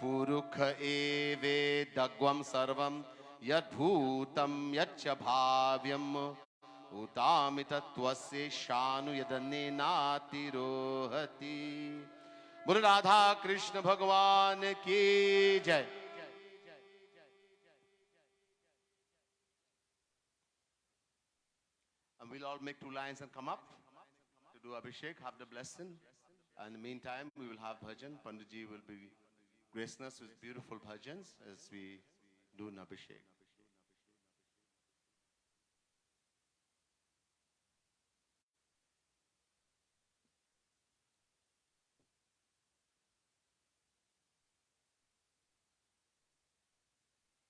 Purukha eve dagvam sarvam yadbhutam yaccha bhavyam utamitattvasya shanu yadane nati rohati. Bole Radha Krishna Bhagwan ki jai. And we'll all make two lines and come up to do Abhishek, have the blessing. And in the meantime, we will have bhajan. Panditji will be gracing us with beautiful bhajans as we do an Abhishek.